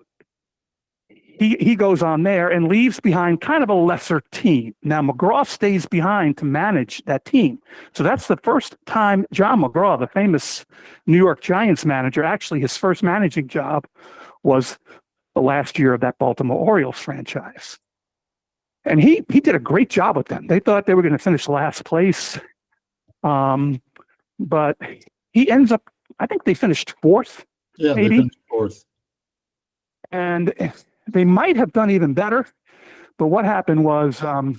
Speaker 3: he goes on there and leaves behind kind of a lesser team. Now, McGraw stays behind to manage that team. So that's the first time John McGraw, the famous New York Giants manager, actually his first managing job was the last year of that Baltimore Orioles franchise. And he did a great job with them. They thought they were going to finish last place. But he ends up, I think they finished 4th.
Speaker 2: Yeah,
Speaker 3: maybe.
Speaker 2: they finished 4th.
Speaker 3: And they might have done even better. But what happened was about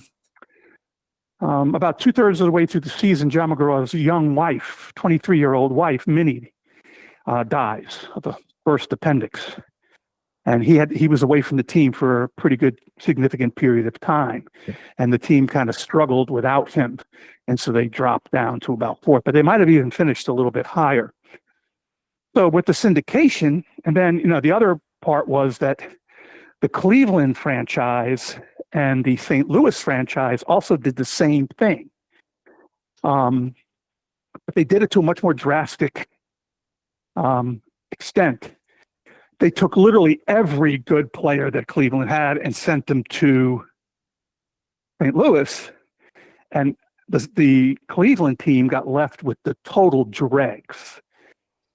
Speaker 3: 2/3 of the way through the season, John McGraw's young wife, 23-year-old wife, Minnie, dies of the burst appendix. And he was away from the team for a pretty good, significant period of time. And the team kind of struggled without him. And so they dropped down to about fourth, but they might have even finished a little bit higher. So with the syndication, and then, the other part was that the Cleveland franchise and the St. Louis franchise also did the same thing. But they did it to a much more drastic extent. They took literally every good player that Cleveland had and sent them to St. Louis. And the Cleveland team got left with the total dregs.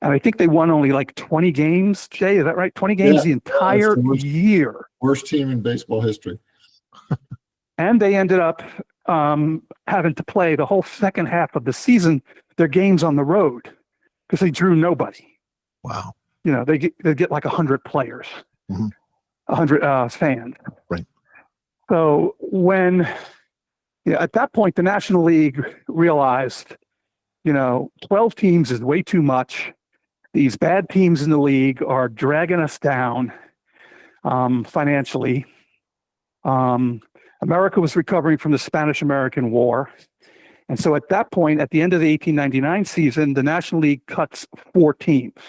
Speaker 3: And I think they won only like 20 games, Jay, is that right? 20 games the entire year.
Speaker 2: Worst team in baseball history.
Speaker 3: And they ended up having to play the whole second half of the season, their games on the road, because they drew nobody.
Speaker 1: Wow.
Speaker 3: They get like 100 players, 100 fans.
Speaker 1: Right.
Speaker 3: So when, at that point, the National League realized, 12 teams is way too much. These bad teams in the league are dragging us down financially. America was recovering from the Spanish-American War. And so at that point, at the end of the 1899 season, the National League cuts 4 teams.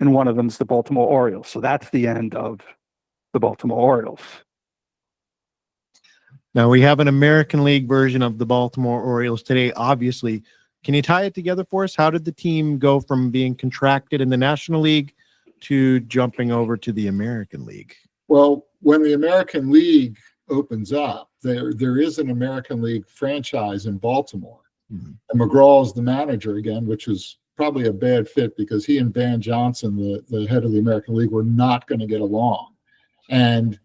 Speaker 3: And one of them is the Baltimore Orioles. So that's the end of the Baltimore Orioles.
Speaker 1: Now we have an American League version of the Baltimore Orioles today, obviously. Can you tie it together for us? How did the team go from being contracted in the National League to jumping over to the American League?
Speaker 2: Well, when the American League opens up, there is an American League franchise in Baltimore. And McGraw is the manager again, which was probably a bad fit because he and Van Johnson, the head of the American League, were not going to get along. And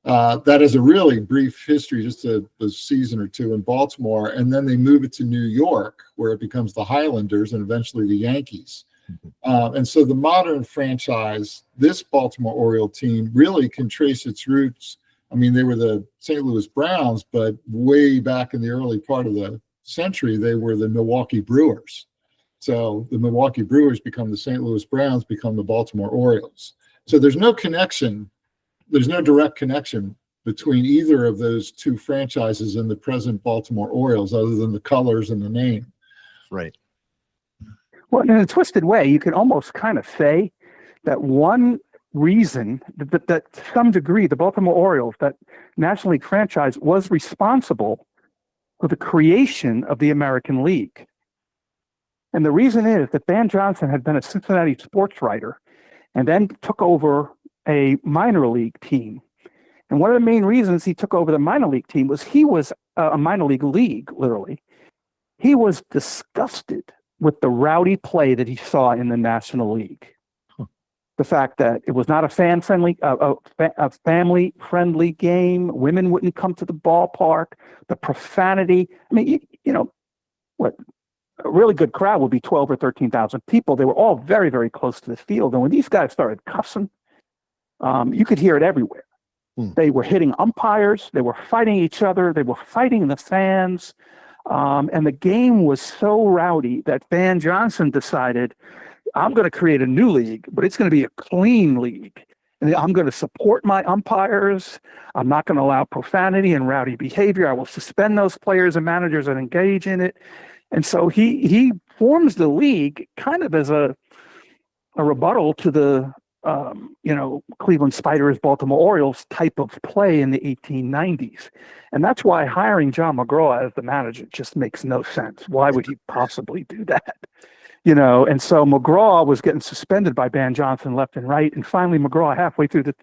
Speaker 2: that is a really brief history, just a season or two in Baltimore. And then they move it to New York, where it becomes the Highlanders and eventually the Yankees. And so the modern franchise, this Baltimore Oriole team, really can trace its roots. I mean, they were the St. Louis Browns, but way back in the early part of the century, they were the Milwaukee Brewers. So the Milwaukee Brewers become the St. Louis Browns, become the Baltimore Orioles. So there's no connection. There's no direct connection between either of those two franchises and the present Baltimore Orioles, other than the colors and the name.
Speaker 1: Right.
Speaker 3: Well, in a twisted way, you can almost kind of say that one reason that to some degree, the Baltimore Orioles, that National League franchise, was responsible for the creation of the American League. And the reason is that Van Johnson had been a Cincinnati sports writer and then took over a minor league team. And one of the main reasons he took over the minor league team was he was a minor league, literally. He was disgusted with the rowdy play that he saw in the National League. The fact that it was not a a family-friendly game. Women wouldn't come to the ballpark. The profanity. I mean, a really good crowd would be 12 or 13,000 people. They were all very, very close to the field. And when these guys started cussing, you could hear it everywhere. They were hitting umpires. They were fighting each other. They were fighting the fans. And the game was so rowdy that Van Johnson decided, I'm going to create a new league, but it's going to be a clean league. And I'm going to support my umpires. I'm not going to allow profanity and rowdy behavior. I will suspend those players and managers that engage in it. And so he forms the league kind of as a rebuttal to the Cleveland Spiders, Baltimore Orioles type of play in the 1890s. And that's why hiring John McGraw as the manager just makes no sense. Why would he possibly do that? And so McGraw was getting suspended by Van Johnson left and right. And finally, McGraw, halfway through the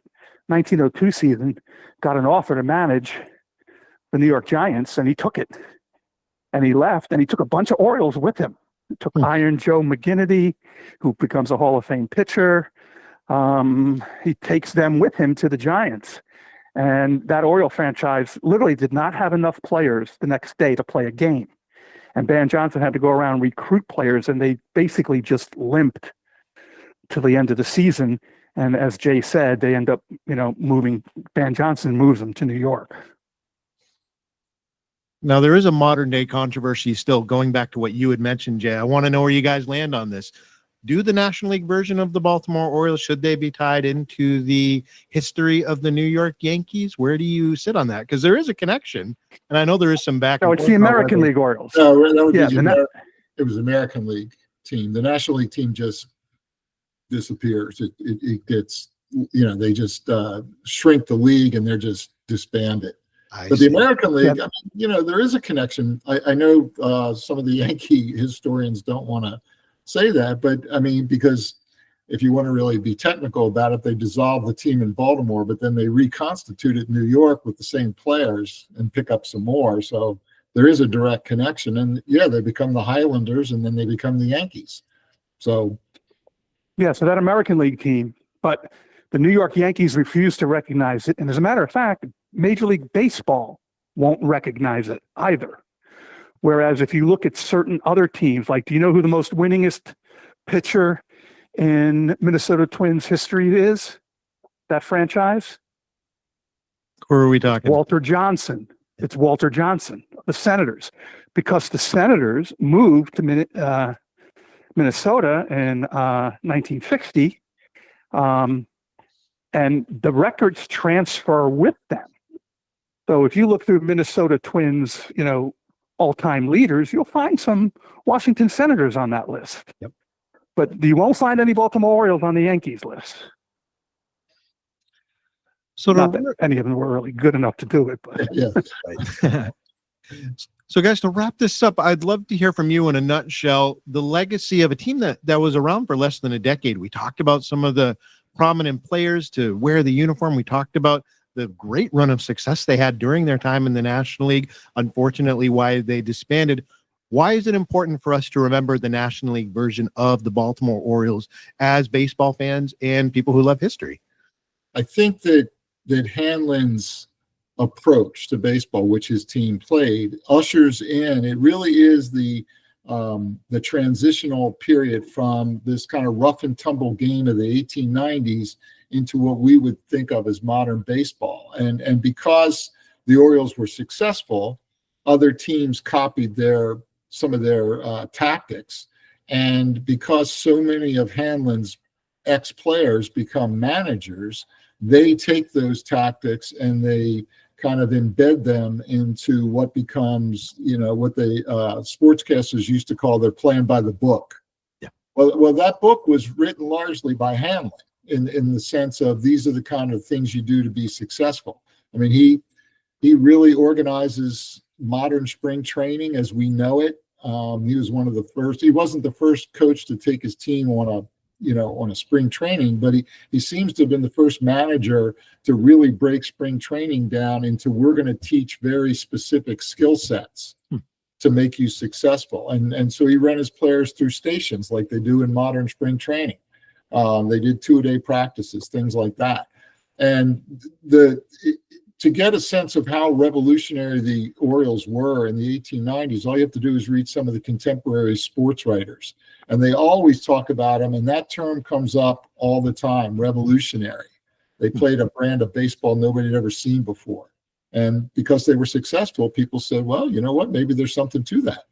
Speaker 3: 1902 season, got an offer to manage the New York Giants, and he took it. And he left, and he took a bunch of Orioles with him. He took Iron Joe McGinnity, who becomes a Hall of Fame pitcher. He takes them with him to the Giants. And that Oriole franchise literally did not have enough players the next day to play a game. And Van Johnson had to go around and recruit players, and they basically just limped to the end of the season. And as Jay said, they end up, Van Johnson moves them to New York.
Speaker 1: Now, there is a modern day controversy still, going back to what you had mentioned, Jay. I want to know where you guys land on this. do the National League version of the Baltimore Orioles, should they be tied into the history of the New York Yankees? Where do you sit on that? Because there is a connection, and I know there is some back
Speaker 3: No,
Speaker 1: and
Speaker 3: it's
Speaker 1: forth
Speaker 3: the
Speaker 1: about
Speaker 3: American
Speaker 1: whether-
Speaker 3: League Orioles.
Speaker 2: No, that would
Speaker 3: Yeah,
Speaker 2: be
Speaker 3: the
Speaker 2: it was the American League team. The National League team just disappears. It gets, they just shrink the league and they're just disbanded.
Speaker 1: I
Speaker 2: But
Speaker 1: see.
Speaker 2: the American League,
Speaker 3: Yep.
Speaker 2: I mean, there is a connection. I know some of the Yankee historians don't want to say that, but I mean, because if you want to really be technical about it, they dissolved the team in Baltimore, but then they reconstitute it in New York with the same players and pick up some more. So there is a direct connection. And yeah, they become the Highlanders and then they become the Yankees. So
Speaker 3: Yeah, so that American League team, but the New York Yankees refuse to recognize it. And as a matter of fact, Major League Baseball won't recognize it either. Whereas if you look at certain other teams, like, do you know who the most winningest pitcher in Minnesota Twins history is? That franchise?
Speaker 1: Who are we talking?
Speaker 3: Walter Johnson. It's Walter Johnson, the Senators, because the Senators moved to Minnesota in 1960, and the records transfer with them. So if you look through Minnesota Twins, all-time leaders, you'll find some Washington Senators on that list.
Speaker 1: Yep.
Speaker 3: But you won't find any Baltimore Orioles on the Yankees list.
Speaker 1: So
Speaker 3: Not that any of them were really good enough to do it, but
Speaker 2: yeah.
Speaker 1: So guys, to wrap this up, I'd love to hear from you in a nutshell, the legacy of a team that was around for less than a decade. We talked about some of the prominent players to wear the uniform. We talked about the great run of success they had during their time in the National League. Unfortunately, why they disbanded. Why is it important for us to remember the National League version of the Baltimore Orioles as baseball fans and people who love history?
Speaker 2: I think that Hanlon's approach to baseball, which his team played, ushers in. It really is the transitional period from this kind of rough and tumble game of the 1890s into what we would think of as modern baseball. And because the Orioles were successful, other teams copied some of their tactics. And because so many of Hanlon's ex-players become managers, they take those tactics and they kind of embed them into what becomes, what the sportscasters used to call their plan by the book.
Speaker 1: Yeah.
Speaker 2: Well, that book was written largely by Hanlon in the sense of these are the kind of things you do to be successful. I mean, he really organizes modern spring training as we know it. He was one of the first. He wasn't the first coach to take his team on a spring training, but he seems to have been the first manager to really break spring training down into we're going to teach very specific skill sets to make you successful. And so he ran his players through stations like they do in modern spring training. They did 2-a-day practices, things like that. And to get a sense of how revolutionary the Orioles were in the 1890s, all you have to do is read some of the contemporary sports writers. And they always talk about them, and that term comes up all the time, revolutionary. They played a brand of baseball nobody had ever seen before. And because they were successful, people said, well, you know what, maybe there's something to that.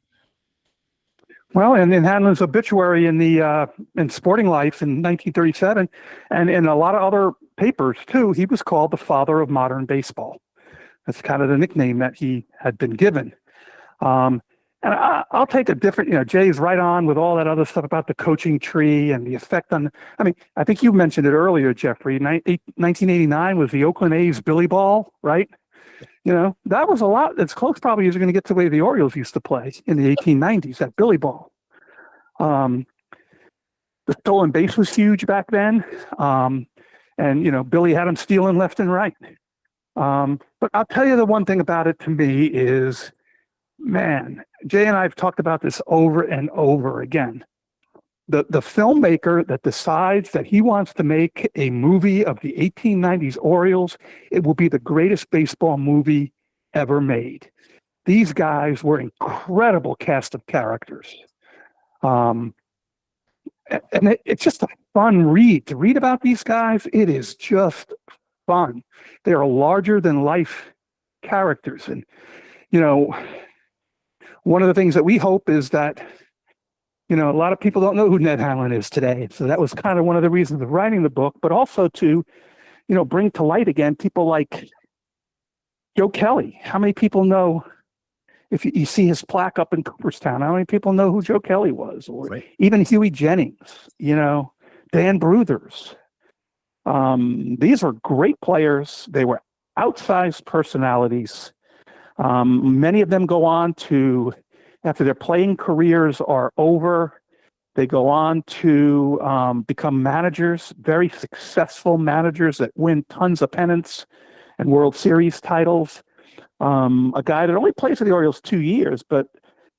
Speaker 3: well, and in Hanlon's obituary in Sporting Life in 1937, and in a lot of other papers too, he was called the father of modern baseball. That's kind of the nickname that he had been given. And I'll take a different, Jay's right on with all that other stuff about the coaching tree and the effect on, I think you mentioned it earlier, Jeffrey. 1989 was the Oakland A's Billy Ball, right? That was a lot. It's close probably as you're going to get to the way the Orioles used to play in the 1890s, that Billy Ball. The stolen base was huge back then. And Billy had him stealing left and right. But I'll tell you the one thing about it to me is, man, Jay and I have talked about this over and over again. The filmmaker that decides that he wants to make a movie of the 1890s Orioles, it will be the greatest baseball movie ever made. These guys were incredible cast of characters. And it's just a fun read. To read about these guys, it is just fun. They are larger than life characters. And, one of the things that we hope is that, A lot of people don't know who Ned Hanlon is today. So that was kind of one of the reasons of writing the book, but also to, bring to light again people like Joe Kelly. How many people know, if you see his plaque up in Cooperstown, how many people know who Joe Kelly was? Or
Speaker 1: Right.
Speaker 3: even Huey Jennings, Dan Bruthers. These are great players. They were outsized personalities. Many of them go on to, after their playing careers are over, they go on to become managers, very successful managers that win tons of pennants and World Series titles. A guy that only plays for the Orioles 2 years, but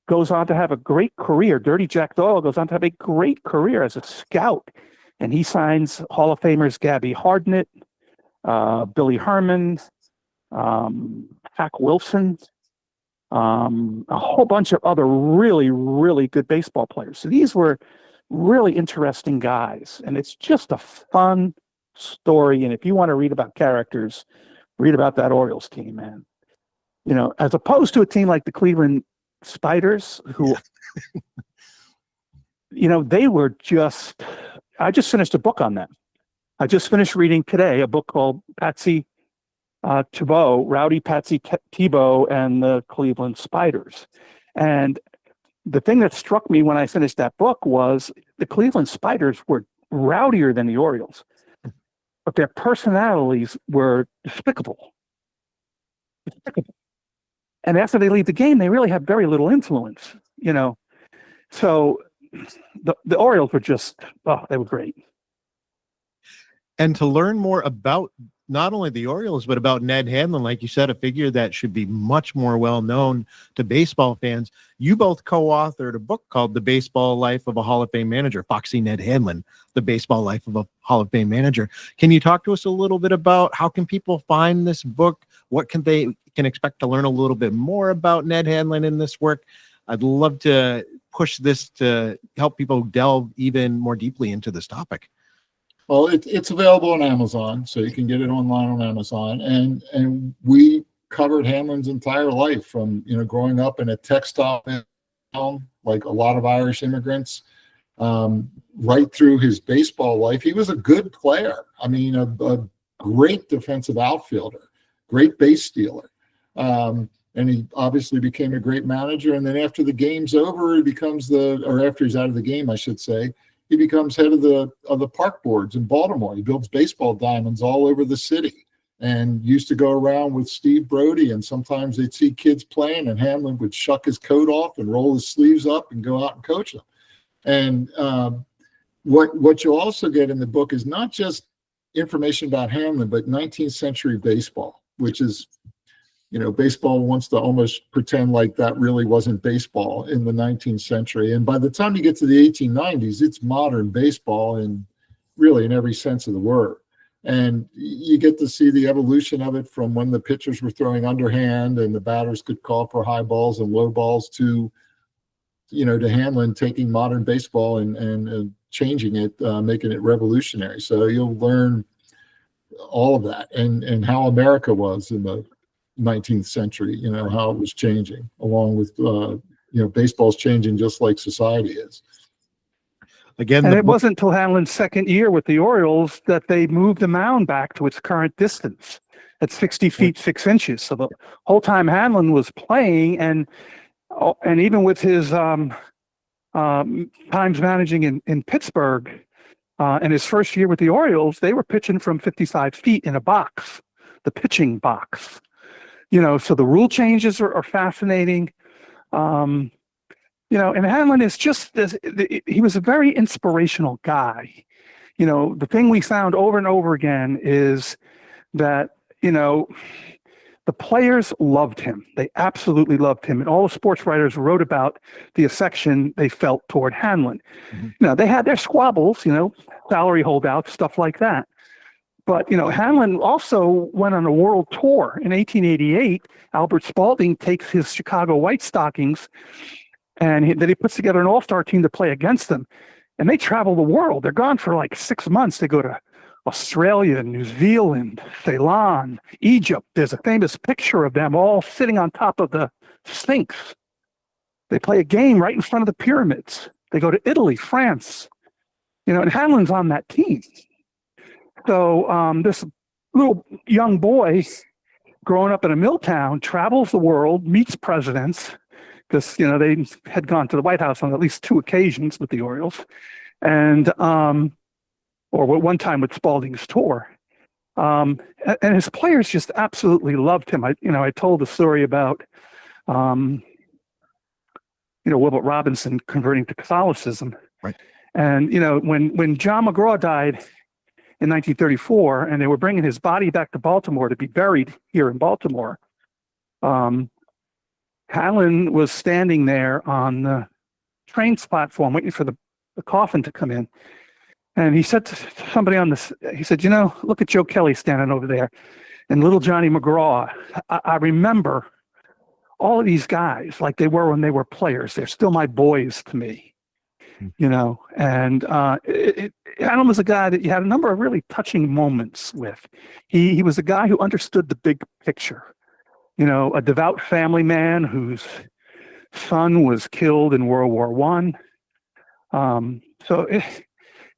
Speaker 3: goes on to have a great career. Dirty Jack Doyle goes on to have a great career as a scout. And he signs Hall of Famers Gabby Hardnett, Billy Herman, Hack Wilson, a whole bunch of other really, really good baseball players. So these were really interesting guys. And it's just a fun story. And if you want to read about characters, read about that Orioles team, man. As opposed to a team like the Cleveland Spiders, who, they were just, I just finished a book on them. I just finished reading today a book called Patsy Tebow, Rowdy Patsy Tebow and the Cleveland Spiders. And the thing that struck me when I finished that book was the Cleveland Spiders were rowdier than the Orioles, but their personalities were despicable. And after they leave the game, they really have very little influence, So the Orioles were just, they were great.
Speaker 1: And to learn more about not only the Orioles, but about Ned Hanlon, like you said, a figure that should be much more well-known to baseball fans. You both co-authored a book called The Baseball Life of a Hall of Fame Manager, Foxy Ned Hanlon, The Baseball Life of a Hall of Fame Manager. Can you talk to us a little bit about how can people find this book? What can they expect to learn a little bit more about Ned Hanlon in this work? I'd love to push this to help people delve even more deeply into this topic.
Speaker 2: Well, it's available on Amazon, so you can get it online on Amazon. And we covered Hanlon's entire life from, growing up in a textile town, like a lot of Irish immigrants, right through his baseball life. He was a good player. I mean, a great defensive outfielder, great base stealer. And he obviously became a great manager. And then after the game's over, after he's out of the game, I should say, he becomes head of the park boards in Baltimore. He builds baseball diamonds all over the city and used to go around with Steve Brody. And sometimes they'd see kids playing and Hanlon would shuck his coat off and roll his sleeves up and go out and coach them. And what you also get in the book is not just information about Hanlon, but 19th century baseball, which is, baseball wants to almost pretend like that really wasn't baseball in the 19th century. And by the time you get to the 1890s, it's modern baseball in every sense of the word. And you get to see the evolution of it from when the pitchers were throwing underhand and the batters could call for high balls and low balls to Hanlon taking modern baseball and changing it, making it revolutionary. So you'll learn all of that and how America was in the 19th century, how it was changing along with, baseball's changing just like society is.
Speaker 1: Again,
Speaker 3: and it wasn't until Hanlon's second year with the Orioles that they moved the mound back to its current distance at 60 feet, 6 inches. So the whole time Hanlon was playing and even with his times managing in Pittsburgh and his first year with the Orioles, they were pitching from 55 feet in a box, the pitching box. So the rule changes are fascinating. And Hanlon is he was a very inspirational guy. The thing we found over and over again is that, the players loved him. They absolutely loved him. And all the sports writers wrote about the affection they felt toward Hanlon. Mm-hmm. They had their squabbles, salary holdouts, stuff like that. But, Hanlon also went on a world tour. In 1888, Albert Spalding takes his Chicago White Stockings and then he puts together an all-star team to play against them. And they travel the world. They're gone for like 6 months. They go to Australia, New Zealand, Ceylon, Egypt. There's a famous picture of them all sitting on top of the Sphinx. They play a game right in front of the pyramids. They go to Italy, France, and Hanlon's on that team. So this little young boy growing up in a mill town travels the world, meets presidents, because, they had gone to the White House on at least 2 occasions with the Orioles, and or one time with Spalding's tour. And his players just absolutely loved him. I told the story about, Wilbert Robinson converting to Catholicism.
Speaker 1: Right.
Speaker 3: And, when John McGraw died in 1934, and they were bringing his body back to Baltimore to be buried here in Baltimore, Hanlon was standing there on the train platform waiting for the coffin to come in. And he said to somebody he said, look at Joe Kelly standing over there and little Johnny McGraw. I remember all of these guys like they were when they were players. They're still my boys to me, and Hanlon was a guy that you had a number of really touching moments with. He was a guy who understood the big picture, a devout family man whose son was killed in World War I.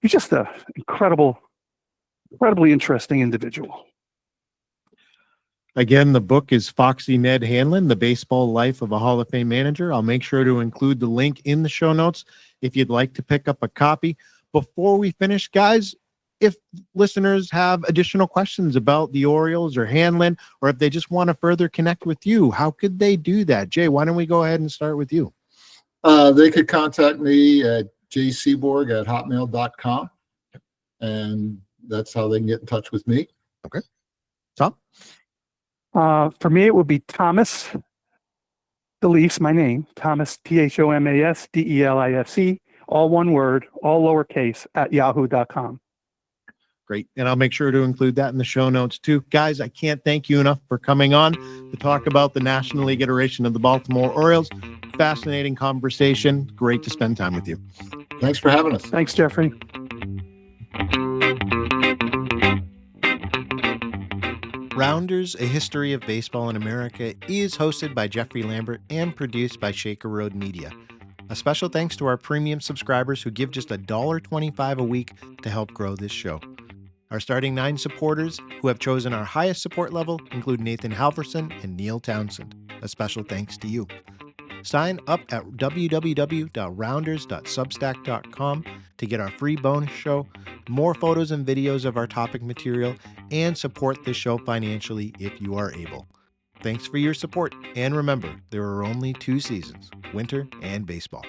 Speaker 3: He's just an incredibly interesting individual.
Speaker 1: Again, the book is Foxy Ned Hanlon, The Baseball Life of a Hall of Fame Manager. I'll make sure to include the link in the show notes if you'd like to pick up a copy. Before we finish, guys, if listeners have additional questions about the Orioles or Hanlon, or if they just want to further connect with you, how could they do that? Jay, why don't we go ahead and start with you?
Speaker 2: They could contact me at jseaborg@hotmail.com, and that's how they can get in touch with me.
Speaker 1: Okay. Tom?
Speaker 3: For me, it would be Thomas Delise, my name, Thomas, ThomasDelise, all one word, all lowercase, at yahoo.com.
Speaker 1: Great. And I'll make sure to include that in the show notes too. Guys, I can't thank you enough for coming on to talk about the National League iteration of the Baltimore Orioles. Fascinating conversation. Great to spend time with you.
Speaker 2: Thanks for having us.
Speaker 3: Thanks, Jeffrey.
Speaker 1: Rounders, A History of Baseball in America is hosted by Jeffrey Lambert and produced by Shaker Road Media. A special thanks to our premium subscribers who give just $1.25 a week to help grow this show. Our starting 9 supporters who have chosen our highest support level include Nathan Halverson and Neil Townsend. A special thanks to you. Sign up at www.rounders.substack.com to get our free bonus show, more photos and videos of our topic material, and support this show financially if you are able. Thanks for your support, and remember, there are only 2 seasons, winter and baseball.